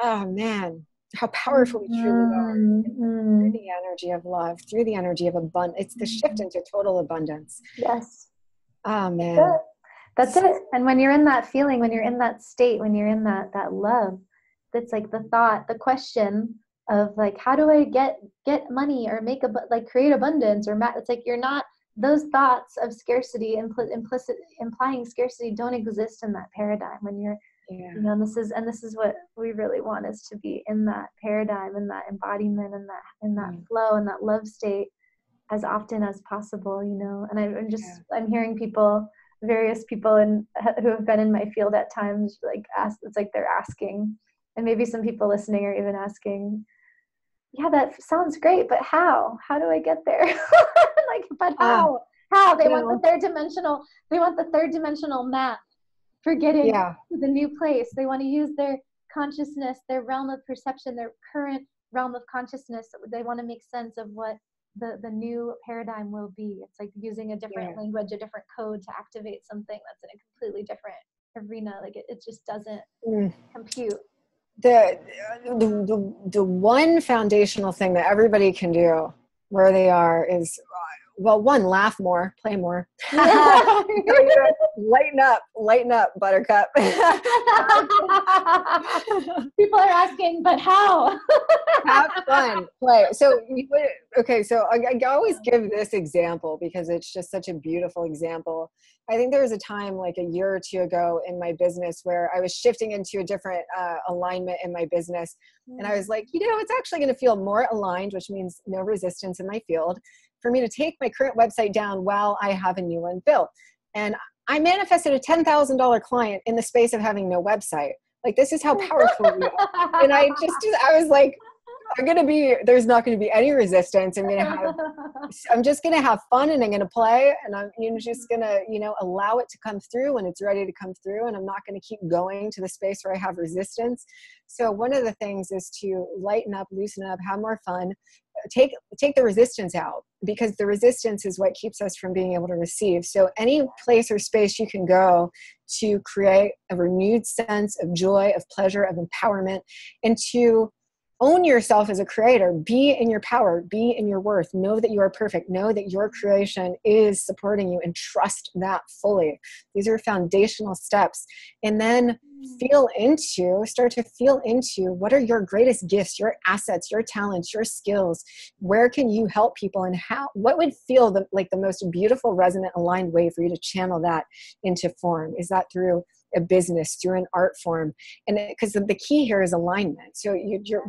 Speaker 2: oh man, how powerful we truly are through the energy of love, through the energy of abundance. It's the shift into total abundance.
Speaker 1: Yes.
Speaker 2: Oh man.
Speaker 1: That's it. And when you're in that feeling, when you're in that state, when you're in that love, that's like the thought, the question of like, how do I get money or create abundance or it's like, you're not, those thoughts of scarcity, implying scarcity don't exist in that paradigm when you're, you know, and this is what we really want, is to be in that paradigm, in that embodiment, in that flow, in that love state as often as possible, you know. And I'm hearing various people who have been in my field at times, like it's like they're asking, and maybe some people listening are even asking, yeah, that sounds great, but how do I get there? Like, but how they want the third dimensional map for getting to the new place. They want to use their consciousness, their realm of perception, their current realm of consciousness. They want to make sense of what the new paradigm will be. It's like using a different language, a different code to activate something that's in a completely different arena. Like it just doesn't compute.
Speaker 2: The one foundational thing that everybody can do where they are is, well, one, laugh more, play more. Lighten up, buttercup.
Speaker 1: People are asking, but how?
Speaker 2: Have fun, play. So I always give this example because it's just such a beautiful example. I think there was a time like a year or two ago in my business where I was shifting into a different alignment in my business. And I was like, you know, it's actually going to feel more aligned, which means no resistance in my field, for me to take my current website down while I have a new one built. And I manifested a $10,000 client in the space of having no website. Like, this is how powerful we are. And I was like, there's not going to be any resistance. I'm just going to have fun, and I'm going to play, and I'm just going to, you know, allow it to come through when it's ready to come through. And I'm not going to keep going to the space where I have resistance. So one of the things is to lighten up, loosen up, have more fun, take the resistance out, because the resistance is what keeps us from being able to receive. So any place or space you can go to create a renewed sense of joy, of pleasure, of empowerment, and to own yourself as a creator. Be in your power, be in your worth, know that you are perfect, know that your creation is supporting you, and trust that fully. These are foundational steps. And then start to feel into what are your greatest gifts, your assets, your talents, your skills. Where can you help people, and what would feel like the most beautiful, resonant, aligned way for you to channel that into form? Is that through a business, through an art form. And because the key here is alignment. So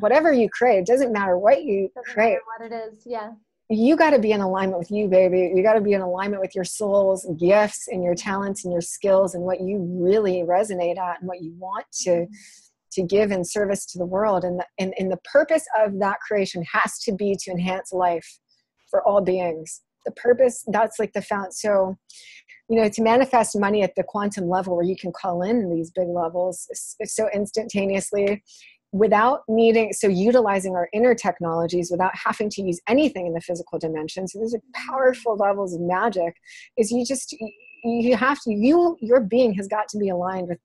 Speaker 2: whatever you create, it doesn't matter what you create.
Speaker 1: What it is. Yeah.
Speaker 2: You got to be in alignment with you, baby. You got to be in alignment with your soul's gifts and your talents and your skills and what you really resonate at and what you want to give in service to the world. And the purpose of that creation has to be to enhance life for all beings. The purpose, that's like the fountain. So, to manifest money at the quantum level where you can call in these big levels so instantaneously, without needing, so utilizing our inner technologies without having to use anything in the physical dimension. So those are powerful levels of magic. Is your being has got to be aligned with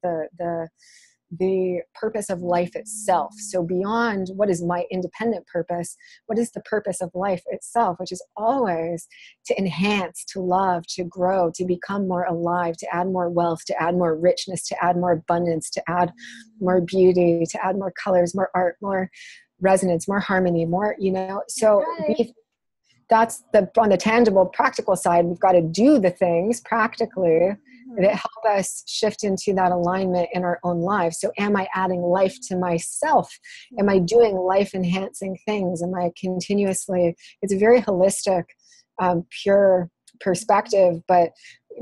Speaker 2: the purpose of life itself. So beyond what is my independent purpose, what is the purpose of life itself, which is always to enhance, to love, to grow, to become more alive, to add more wealth, to add more richness, to add more abundance, to add more beauty, to add more colors, more art, more resonance, more harmony, more, so that's on the tangible, practical side. We've got to do the things practically that help us shift into that alignment in our own lives. So am I adding life to myself? Am I doing life enhancing things? Am I continuously, it's a very holistic, pure perspective, but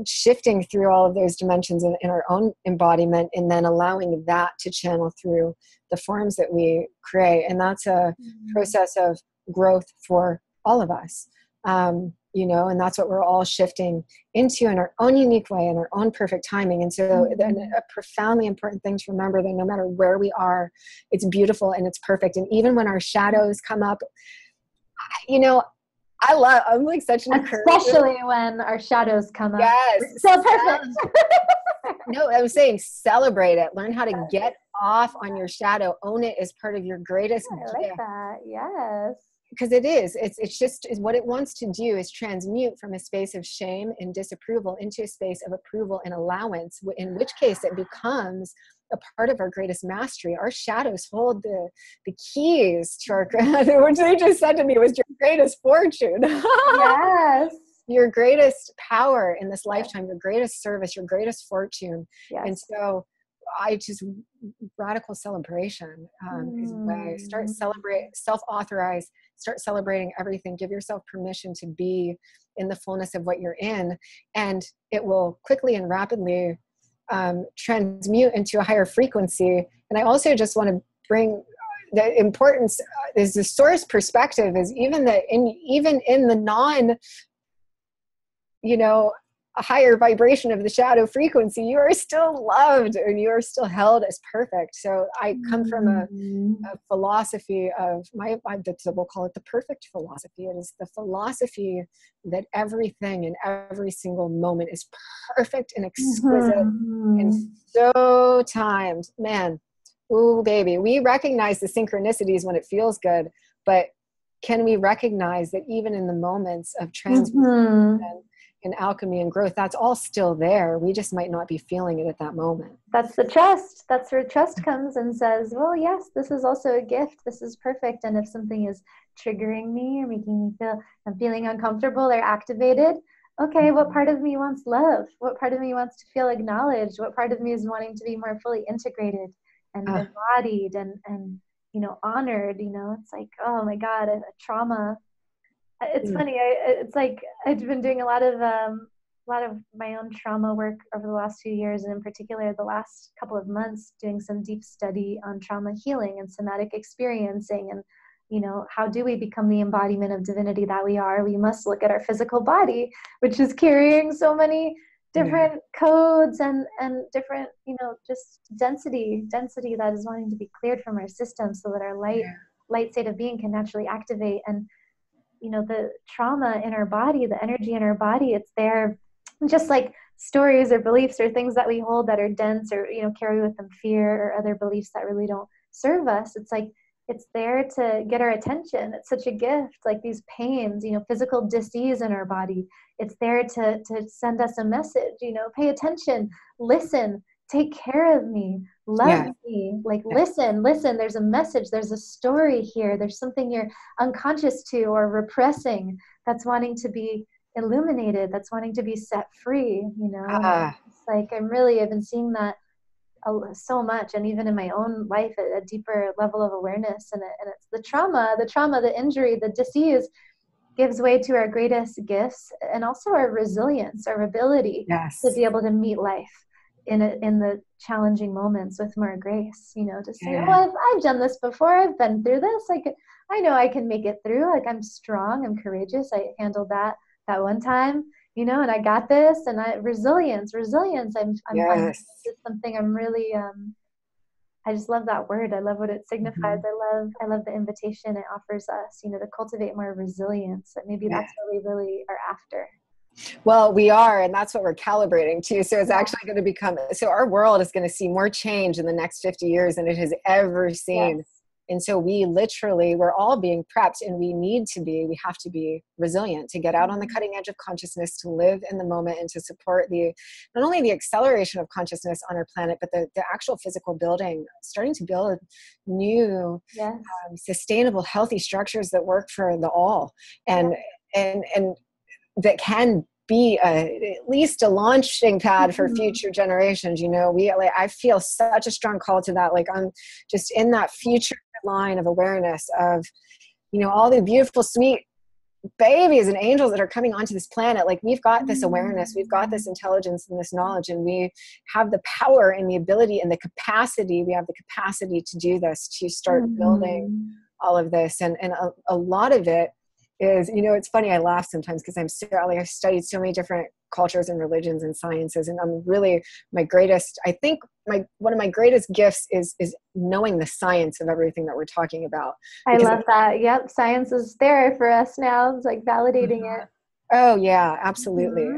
Speaker 2: shifting through all of those dimensions in our own embodiment and then allowing that to channel through the forms that we create. And that's a process of growth for all of us. And that's what we're all shifting into in our own unique way, in our own perfect timing. And so then a profoundly important thing to remember that no matter where we are, it's beautiful and it's perfect. And even when our shadows come up, I'm like such an
Speaker 1: especially when our shadows come up.
Speaker 2: Yes.
Speaker 1: So perfect.
Speaker 2: No, I was saying celebrate it. Learn how to get off on your shadow. Own it as part of your greatest gift.
Speaker 1: I like that. Yes.
Speaker 2: Because it's just what it wants to do is transmute from a space of shame and disapproval into a space of approval and allowance, in which case it becomes a part of our greatest mastery. Our shadows hold the keys to our, which they just said to me was your greatest fortune.
Speaker 1: Yes.
Speaker 2: Your greatest power in this lifetime, your greatest service, your greatest fortune. Yes. And so radical celebration is the way. Self-authorize, start celebrating everything. Give yourself permission to be in the fullness of what you're in, and it will quickly and rapidly transmute into a higher frequency. And I also just want to bring the importance is the source perspective is even in the non, a higher vibration of the shadow frequency, you are still loved and you are still held as perfect. So I come from a philosophy of we'll call it the perfect philosophy. It is the philosophy that everything in every single moment is perfect and exquisite and so timed. Man, ooh, baby, we recognize the synchronicities when it feels good, but can we recognize that even in the moments of transmutation and alchemy and growth, that's all still there. We just might not be feeling it at that moment.
Speaker 1: That's the trust. That's where trust comes and says, well, yes, this is also a gift. This is perfect. And if something is triggering me or making me feel I'm feeling uncomfortable or activated, okay, what part of me wants love? What part of me wants to feel acknowledged? What part of me is wanting to be more fully integrated and embodied and honored? It's like, oh my God, a trauma. It's funny. It's like I've been doing a lot of my own trauma work over the last few years, and in particular the last couple of months, doing some deep study on trauma healing and somatic experiencing. And how do we become the embodiment of divinity that we are? We must look at our physical body, which is carrying so many different codes and different just density that is wanting to be cleared from our system, so that our light state of being can naturally activate. And the trauma in our body, the energy in our body, it's there just like stories or beliefs or things that we hold that are dense or, carry with them fear or other beliefs that really don't serve us. It's like, it's there to get our attention. It's such a gift, like these pains, physical disease in our body. It's there to send us a message, pay attention, listen, take care of me, love me, listen, there's a message, there's a story here, there's something you're unconscious to or repressing that's wanting to be illuminated, that's wanting to be set free, It's like I've been seeing that so much, and even in my own life, a deeper level of awareness. And it's the trauma, the injury, the disease gives way to our greatest gifts, and also our resilience, our ability to be able to meet life in the challenging moments with more grace, to say, oh, I've done this before. I've been through this. I know I can make it through. Like, I'm strong, I'm courageous. I handled that one time, and I got this. And resilience. I'm
Speaker 2: Yes.
Speaker 1: it's something I'm really, I just love that word. I love what it signifies. I love the invitation it offers us, to cultivate more resilience. And maybe that's what we really are after.
Speaker 2: Well, we are, and that's what we're calibrating to. So it's actually going to become, so our world is going to see more change in the next 50 years than it has ever seen.
Speaker 1: Yes.
Speaker 2: And so we're all being prepped, and we have to be resilient to get out on the cutting edge of consciousness, to live in the moment, and to support not only the acceleration of consciousness on our planet, but the actual physical building, starting to build new, sustainable, healthy structures that work for the all. And that can be at least a launching pad for future generations. I feel such a strong call to that. Like, I'm just in that future line of awareness of, all the beautiful, sweet babies and angels that are coming onto this planet. Like, we've got this awareness, we've got this intelligence and this knowledge, and we have the power and the ability and the capacity. We have the capacity to do this, to start building all of this. And a lot of it is, it's funny, I laugh sometimes because I've studied so many different cultures and religions and sciences, and I'm really, one of my greatest gifts is knowing the science of everything that we're talking about.
Speaker 1: I love that. Yep. Science is there for us now. It's like validating it.
Speaker 2: Oh yeah, absolutely.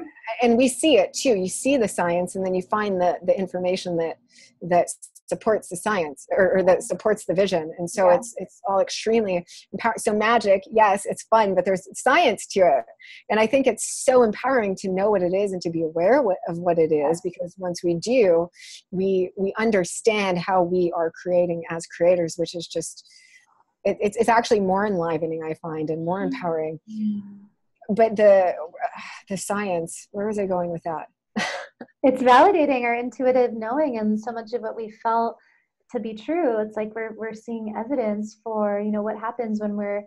Speaker 2: And we see it too. You see the science, and then you find the information that supports the science, or that supports the vision. And so it's all extremely empowering. So magic, yes, it's fun, but there's science to it. And I think it's so empowering to know what it is and to be aware of what it is, because once we do, we understand how we are creating as creators, which is just, it's actually more enlivening, I find, and more empowering. But the science, where was I going with that?
Speaker 1: It's validating our intuitive knowing, and so much of what we felt to be true. It's like we're seeing evidence for, what happens when we're,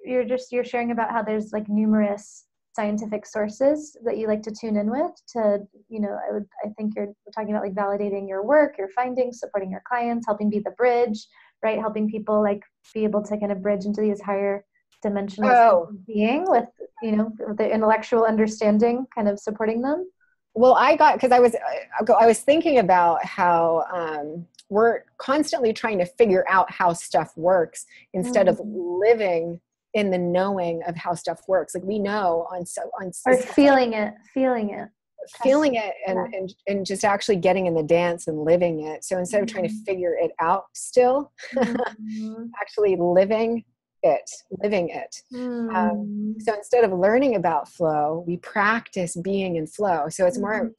Speaker 1: you're sharing about how there's like numerous scientific sources that you like to tune in with to, I think we're talking about like validating your work, your findings, supporting your clients, helping be the bridge, right? Helping people like be able to kind of bridge into these higher dimensional being with, with the intellectual understanding, kind of supporting them.
Speaker 2: Well, because I was thinking about how we're constantly trying to figure out how stuff works instead of living in the knowing of how stuff works. Like, we know
Speaker 1: or feeling it
Speaker 2: and just actually getting in the dance and living it. So instead of trying to figure it out still, actually living it. So instead of learning about flow, we practice being in flow. So it's more,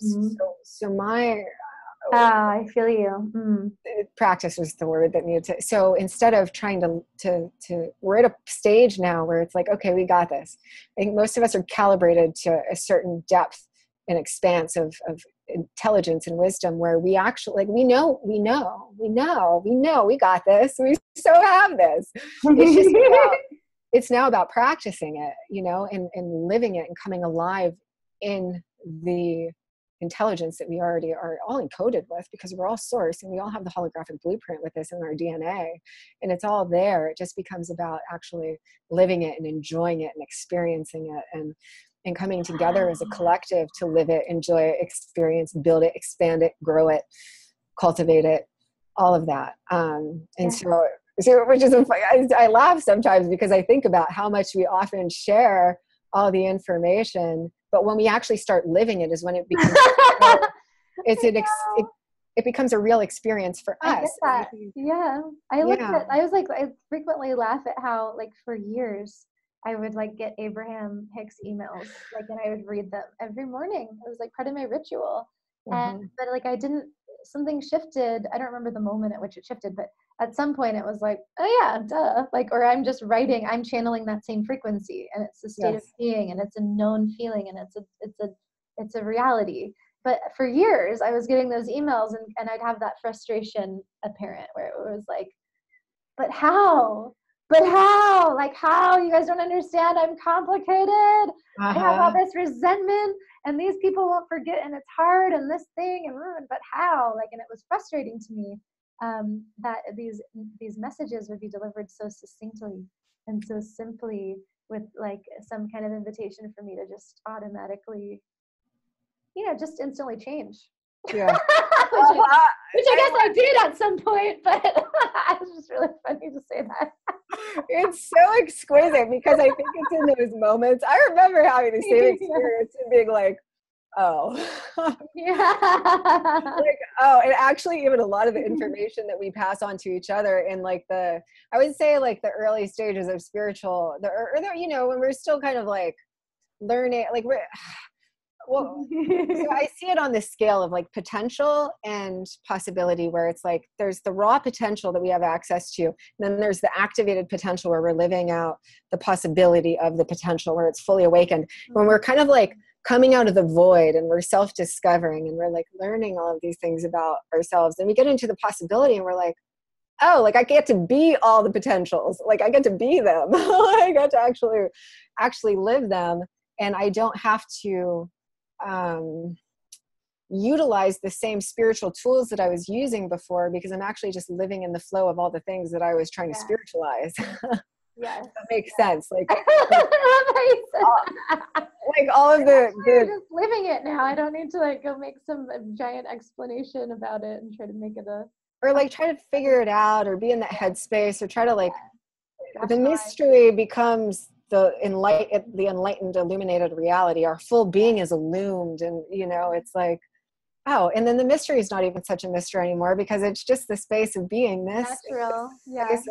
Speaker 2: so my,
Speaker 1: I feel you.
Speaker 2: Practice was the word that needed to, so instead of trying to we're at a stage now where it's like, okay, we got this. I think most of us are calibrated to a certain depth and expanse of intelligence and wisdom, where we actually, like, we know, we got this. We so have this. It's just it's now about practicing it, and living it and coming alive in the intelligence that we already are all encoded with, because we're all source and we all have the holographic blueprint with this in our DNA, and it's all there. It just becomes about actually living it and enjoying it and experiencing it, and coming together as a collective to live it, enjoy it, experience, build it, expand it, grow it, cultivate it, all of that. So which is, I laugh sometimes because I think about how much we often share all the information, but when we actually start living it is when it becomes it becomes a real experience for us.
Speaker 1: I get that. Yeah. I frequently laugh at how, like, for years I would like get Abraham Hicks emails, like, and I would read them every morning. It was like part of my ritual. But like, something shifted. I don't remember the moment at which it shifted, but at some point it was like, oh yeah, duh. Like, or I'm just writing, I'm channeling that same frequency, and it's a state of being, and it's a known feeling, and it's a reality. but for years I was getting those emails, and I'd have that frustration apparent where it was like, but how? But how? Like, how? You guys don't understand. I'm complicated. I have all this resentment, and these people won't forget, and it's hard, and this thing, but how? Like, and it was frustrating to me that these messages would be delivered so succinctly and so simply, with like some kind of invitation for me to just automatically, just instantly change.
Speaker 2: Yeah.
Speaker 1: which I guess I did at some point, but it's just really funny to say that.
Speaker 2: It's so exquisite because I think it's in those moments. I remember having the same experience and being like, oh.
Speaker 1: Yeah.
Speaker 2: Like, oh, and actually even a lot of the information that we pass on to each other in like I would say like the early stages of spiritual, when we're still kind of like learning, like well, so I see it on the scale of like potential and possibility, where it's like there's the raw potential that we have access to, and then there's the activated potential where we're living out the possibility of the potential, where it's fully awakened. When we're kind of like coming out of the void and we're self-discovering and we're like learning all of these things about ourselves, and we get into the possibility and we're like, oh, like I get to be all the potentials, like I get to be them. I get to actually live them, and I don't have to utilize the same spiritual tools that I was using before, because I'm actually just living in the flow of all the things that I was trying to spiritualize.
Speaker 1: Yes.
Speaker 2: That makes sense. Like,
Speaker 1: like
Speaker 2: all of the
Speaker 1: just living it now. I don't need to like go make some giant explanation about it and try to make it
Speaker 2: or like try to figure it out or be in that headspace, or try to like the mystery becomes the enlightened, illuminated reality. Our full being is illumined, and it's like, oh, and then the mystery is not even such a mystery anymore, because it's just the space of beingness,
Speaker 1: natural,
Speaker 2: space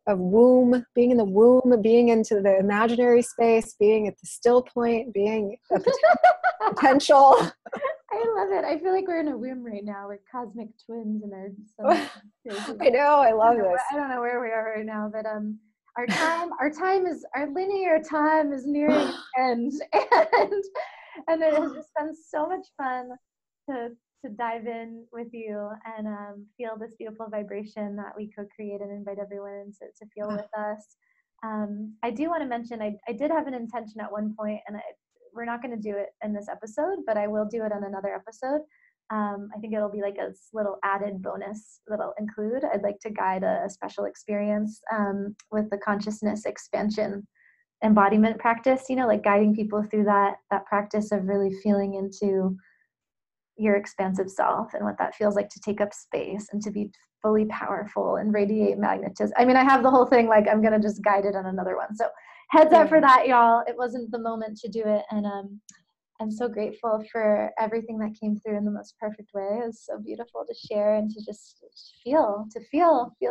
Speaker 2: of womb, being in the womb, being into the imaginary space, being at the still point, being a potential.
Speaker 1: I love it. I feel like we're in a womb right now. We're cosmic twins, and there's some crazy.
Speaker 2: I know. I love this.
Speaker 1: I don't know where we are right now, but our linear time is nearing its end, and it has just been so much fun to dive in with you and feel this beautiful vibration that we co-create, and invite everyone to feel with us. I do want to mention I did have an intention at one point, and we're not going to do it in this episode, but I will do it on another episode. I think it'll be like a little added bonus that'll include. I'd like to guide a special experience with the consciousness expansion embodiment practice, like guiding people through that practice of really feeling into your expansive self and what that feels like to take up space and to be fully powerful and radiate magnetism. I mean, I have the whole thing, like I'm going to just guide it on another one. So heads up for that, y'all. It wasn't the moment to do it. And I'm so grateful for everything that came through in the most perfect way. It was so beautiful to share and to just feel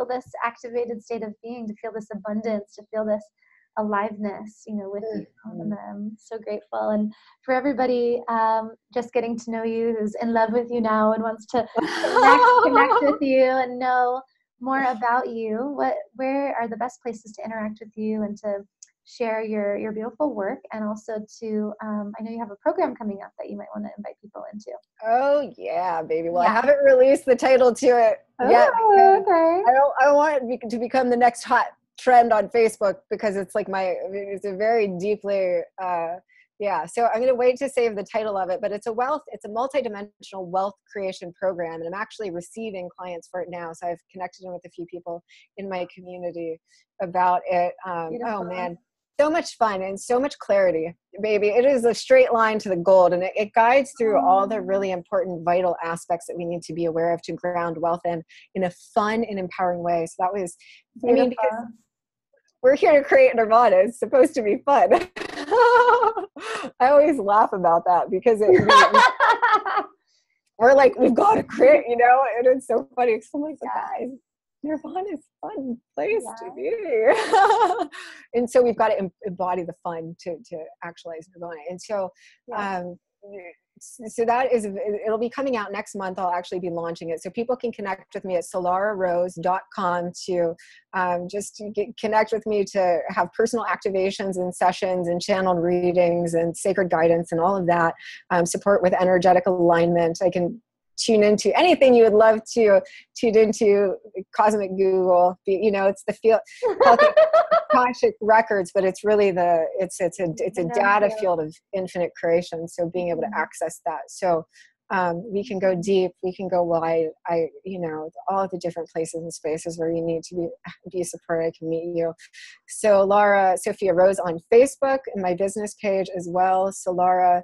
Speaker 1: this activated state of being, to feel this abundance, to feel this aliveness, with you. And I'm so grateful. And for everybody just getting to know you, who's in love with you now and wants to connect with you and know more about you, where are the best places to interact with you and to share your beautiful work, and also to I know you have a program coming up that you might want to invite people into.
Speaker 2: Oh yeah, baby. Well, I haven't released the title to it yet.
Speaker 1: Okay.
Speaker 2: I don't want it to become the next hot trend on Facebook, because it's like it's a very deeply so I'm going to wait to save the title of it, but it's a multidimensional wealth creation program, and I'm actually receiving clients for it now. So I've connected with a few people in my community about it. Oh man, so much fun and so much clarity, baby. It is a straight line to the gold, and it guides through all the really important, vital aspects that we need to be aware of to ground wealth in a fun and empowering way. So that was,
Speaker 1: beautiful.
Speaker 2: Because we're here to create nirvana. It's supposed to be fun. I always laugh about that, because we're like, we've got to create, and it's so funny. So I'm like, guys, nirvana is a fun place to be. And so we've got to embody the fun to actualize nirvana. And so so that is, it'll be coming out next month. I'll actually be launching it. So people can connect with me at solararose.com to just connect with me to have personal activations and sessions and channeled readings and sacred guidance and all of that. Support with energetic alignment. I can tune into anything you would love to tune into. Cosmic Google, you know, it's the field called Akashic records, but it's really it's a data field of infinite creation. So being able to access that, so we can go deep, we can go wide. You know, all the different places and spaces where you need to be supported, I can meet you. So Laura Sophia Rose on Facebook, and my business page as well, Solara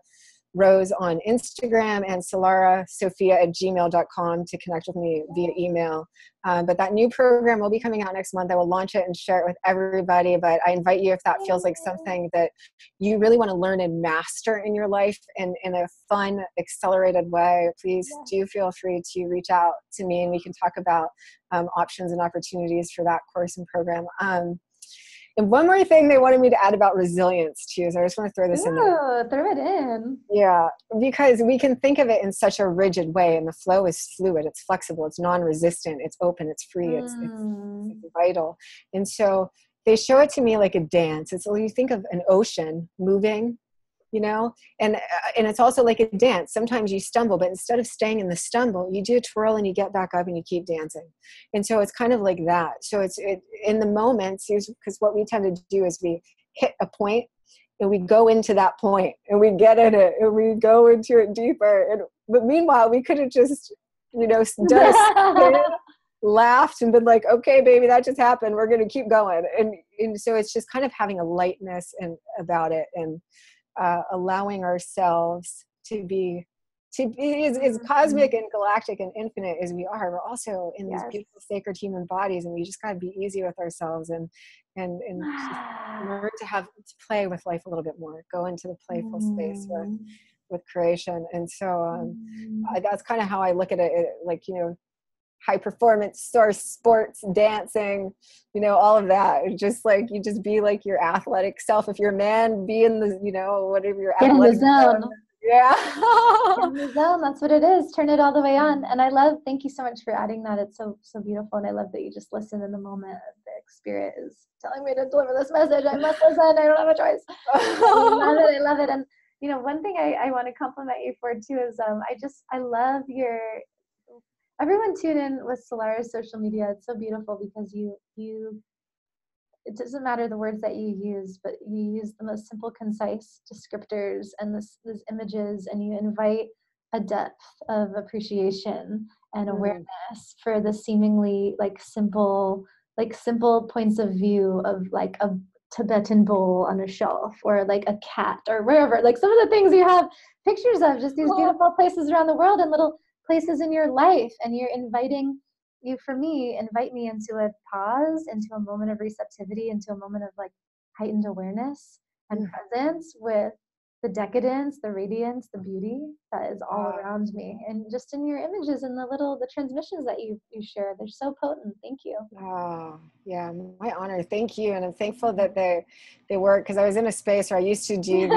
Speaker 2: Rose on Instagram, and solarasophia@gmail.com to connect with me via email. But that new program will be coming out next month. I will launch it and share it with everybody. But I invite you, if that feels like something that you really want to learn and master in your life and in a fun, accelerated way, please do feel free to reach out to me, and we can talk about options and opportunities for that course and program. And one more thing they wanted me to add about resilience too, so I just want to throw this in there.
Speaker 1: Throw it in.
Speaker 2: Yeah, because we can think of it in such a rigid way, and the flow is fluid, it's flexible, it's non-resistant, it's open, it's free, it's vital. And so they show it to me like a dance. It's like you think of an ocean moving, you know, and it's also like a dance. Sometimes you stumble, but instead of staying in the stumble, you do a twirl and you get back up and you keep dancing. And so it's kind of like that. So it's in the moments, because what we tend to do is we hit a point and we go into that point and we get in it and we go into it deeper. But meanwhile, we could have just, you know, done a spin, laughed and been like, okay, baby, that just happened. We're going to keep going. And so it's just kind of having a lightness about it, and allowing ourselves to be as cosmic and galactic and infinite as we are. We're also in these beautiful sacred human bodies, and we just got to be easy with ourselves and learn to play with life a little bit more, go into the playful space with creation. And so that's kind of how I look at it, like, you know, high performance source, sports, dancing, you know, all of that. Just like, you just be like your athletic self. If you're a man, be in the, you know, whatever your
Speaker 1: get
Speaker 2: athletic
Speaker 1: in the zone.
Speaker 2: Yeah.
Speaker 1: Get in the zone. That's what it is. Turn it all the way on. And I love, thank you so much for adding that. It's so beautiful. And I love that you just listen in the moment. The spirit is telling me to deliver this message. I must listen. I don't have a choice. I love it. And, you know, one thing I want to compliment you for too is I love everyone tune in with Solara's social media. It's so beautiful because it doesn't matter the words that you use, but you use the most simple, concise descriptors and these images, and you invite a depth of appreciation and awareness for the seemingly simple points of view of like a Tibetan bowl on a shelf, or like a cat, or wherever, like some of the things you have pictures of, just these beautiful places around the world and little places in your life. And you're invite me into a pause, into a moment of receptivity, into a moment of like heightened awareness and presence with the decadence, the radiance, the beauty that is all around me, and just in your images and the transmissions that you share. They're so potent. Thank you.
Speaker 2: Oh, yeah, my honor. Thank you. And I'm thankful that they work, because I was in a space where I used to do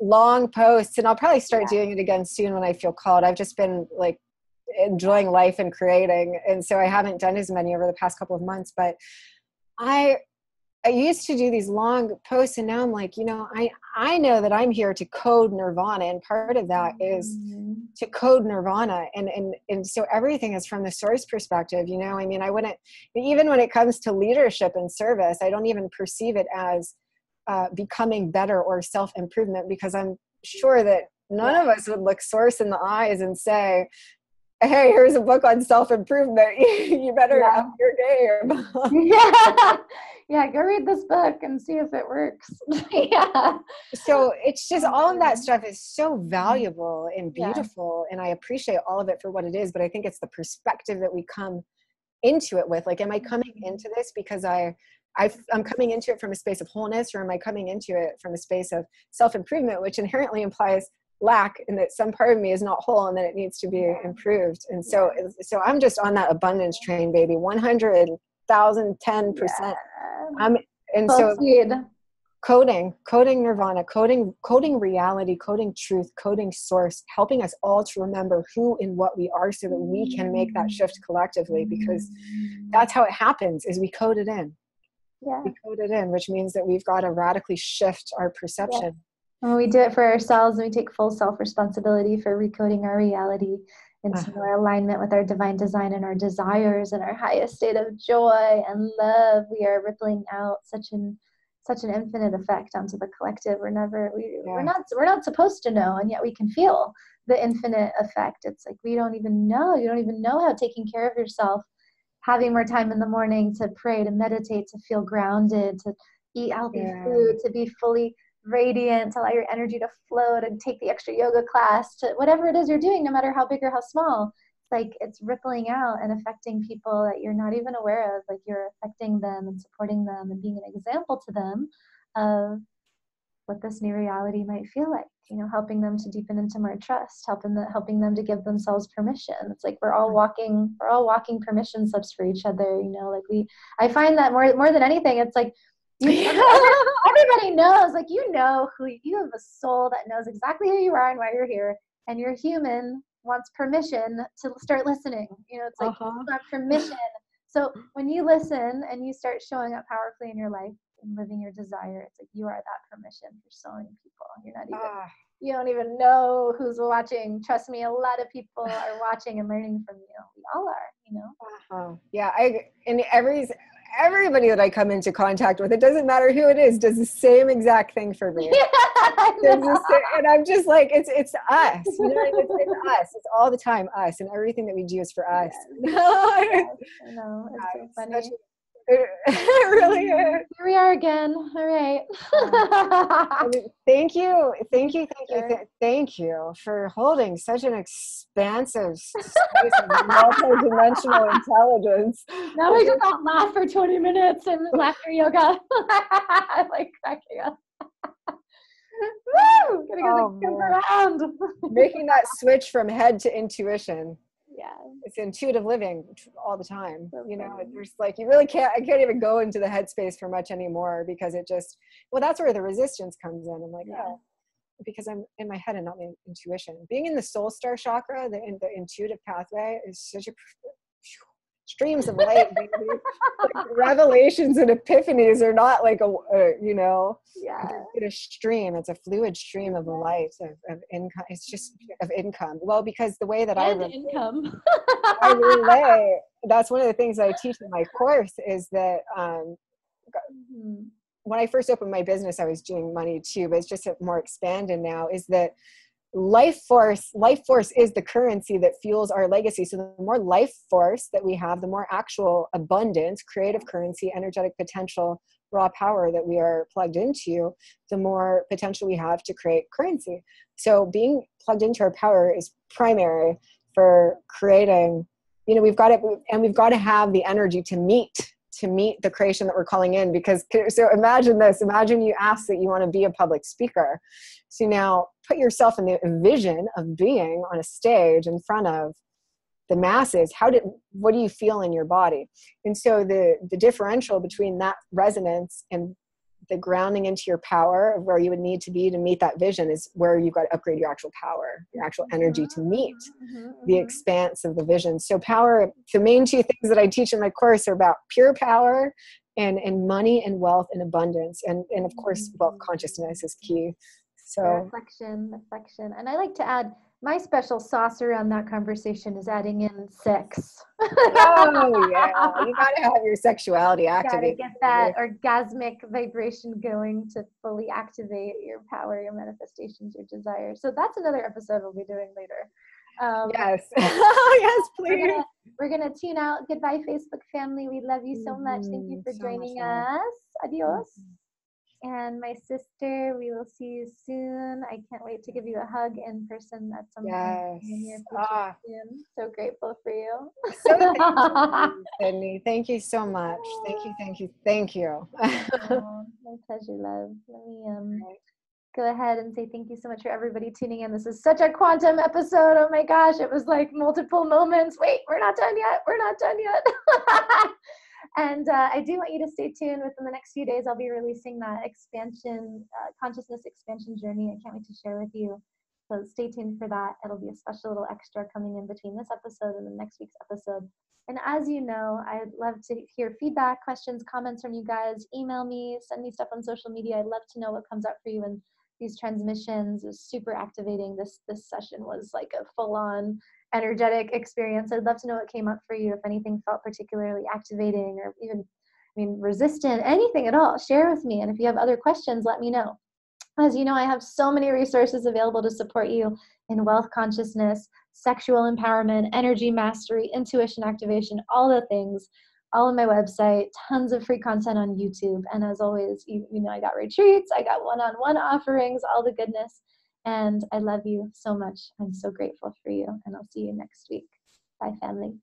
Speaker 2: long posts, and I'll probably start doing it again soon when I feel called. I've just been like enjoying life and creating, and so I haven't done as many over the past couple of months. But I used to do these long posts, and now I'm like, you know, I know that I'm here to code nirvana, and part of that is to code nirvana, and so everything is from the source perspective. You know, I mean, I wouldn't, even when it comes to leadership and service, I don't even perceive it as becoming better or self-improvement, because I'm sure that none of us would look source in the eyes and say, hey, here's a book on self-improvement. You better up your game.
Speaker 1: Go read this book and see if it works.
Speaker 2: So it's just, all of that stuff is so valuable and beautiful. And I appreciate all of it for what it is. But I think it's the perspective that we come into it with. Like, am I coming into this because I'm coming into it from a space of wholeness, or am I coming into it from a space of self-improvement, which inherently implies lack, and that some part of me is not whole and that it needs to be improved. And so I'm just on that abundance train, baby, 100,010%. coding nirvana, coding reality, coding truth, coding source, helping us all to remember who and what we are so that we can make that shift collectively, because that's how it happens, is we code it in.
Speaker 1: Yeah.
Speaker 2: We code it in, which means that we've got to radically shift our perception.
Speaker 1: Yeah. When we do it for ourselves and we take full self-responsibility for recoding our reality into more alignment with our divine design and our desires and our highest state of joy and love, we are rippling out such an infinite effect onto the collective. We're not supposed to know, and yet we can feel the infinite effect. It's like you don't even know how taking care of yourself, having more time in the morning to pray, to meditate, to feel grounded, to eat healthy food, to be fully radiant, to allow your energy to flow, to take the extra yoga class, to whatever it is you're doing, no matter how big or how small. It's like it's rippling out and affecting people that you're not even aware of. Like you're affecting them and supporting them and being an example to them of what this new reality might feel like, helping them to deepen into more trust, helping them to give themselves permission. It's like we're all walking permission slips for each other, I find that more than anything, it's like everybody knows, like, who you have a soul that knows exactly who you are and why you're here, and your human wants permission to start listening. It's like it's not permission. So when you listen and you start showing up powerfully in your life and living your desire, it's like you are that permission for so many people. You don't even know who's watching. Trust me, a lot of people are watching and learning from you. We all are,
Speaker 2: Yeah, and everybody that I come into contact with, it doesn't matter who it is, does the same exact thing for me. And I'm just like, it's us. It's us. It's all the time us, and everything that we do is for us.
Speaker 1: Yes. I know. It's so funny.
Speaker 2: It really is.
Speaker 1: Here we are again. All right.
Speaker 2: Thank you for holding such an expansive space of multidimensional intelligence.
Speaker 1: Now we just not laugh for 20 minutes and laughter yoga. I like cracking up. Woo! Gotta jump around.
Speaker 2: Making that switch from head to intuition.
Speaker 1: Yeah,
Speaker 2: it's intuitive living all the time. There's like, I can't even go into the headspace for much anymore, because that's where the resistance comes in. I'm like, because I'm in my head and not my intuition. Being in the soul star chakra, the intuitive pathway, is such a streams of light, baby. Like, revelations and epiphanies are not like a stream. It's a fluid stream of light, of income. It's just of income. Well, because the way that I relay, that's one of the things that I teach in my course, is that when I first opened my business, I was doing money too, but it's just more expanded now, is that life force is the currency that fuels our legacy. So the more life force that we have, the more actual abundance, creative currency, energetic potential, raw power that we are plugged into, the more potential we have to create currency. So being plugged into our power is primary for creating, we've got to have the energy to meet the creation that we're calling in. Because, so imagine you ask that you want to be a public speaker. So now put yourself in the vision of being on a stage in front of the masses. What do you feel in your body? And so the differential between that resonance and the grounding into your power of where you would need to be to meet that vision is where you've got to upgrade your actual power, your actual energy to meet the expanse of the vision. So power, the main two things that I teach in my course are about pure power and money and wealth and abundance. And of course, wealth consciousness is key. So
Speaker 1: reflection. And I like to add, my special sauce around that conversation is adding in sex.
Speaker 2: Oh yeah, you gotta have your sexuality activated.
Speaker 1: Gotta get that orgasmic vibration going to fully activate your power, your manifestations, your desires. So that's another episode we'll be doing later.
Speaker 2: Yes. Yes, please.
Speaker 1: We're gonna tune out. Goodbye, Facebook family. We love you so much. Thank you for joining us. Adios. And my sister, we will see you soon. I can't wait to give you a hug in person at some point in the near future soon. So grateful for you.
Speaker 2: So thank you, Sydney. Thank you so much. Thank you.
Speaker 1: My pleasure, love. Let me go ahead and say thank you so much for everybody tuning in. This is such a quantum episode. Oh my gosh, it was like multiple moments. Wait, we're not done yet. And I do want you to stay tuned. Within the next few days, I'll be releasing that expansion, consciousness expansion journey. I can't wait to share with you. So stay tuned for that. It'll be a special little extra coming in between this episode and the next week's episode. And as you know, I'd love to hear feedback, questions, comments from you guys. Email me, send me stuff on social media. I'd love to know what comes up for you in these transmissions. Is super activating. This session was like a full-on energetic experience. I'd love to know what came up for you, if anything felt particularly activating or even, resistant, anything at all. Share with me. And if you have other questions, let me know. As you know, I have so many resources available to support you in wealth consciousness, sexual empowerment, energy mastery, intuition activation, all the things, all on my website, tons of free content on YouTube. And as always, you know, I got retreats, I got one-on-one offerings, all the goodness. And I love you so much. I'm so grateful for you. And I'll see you next week. Bye, family.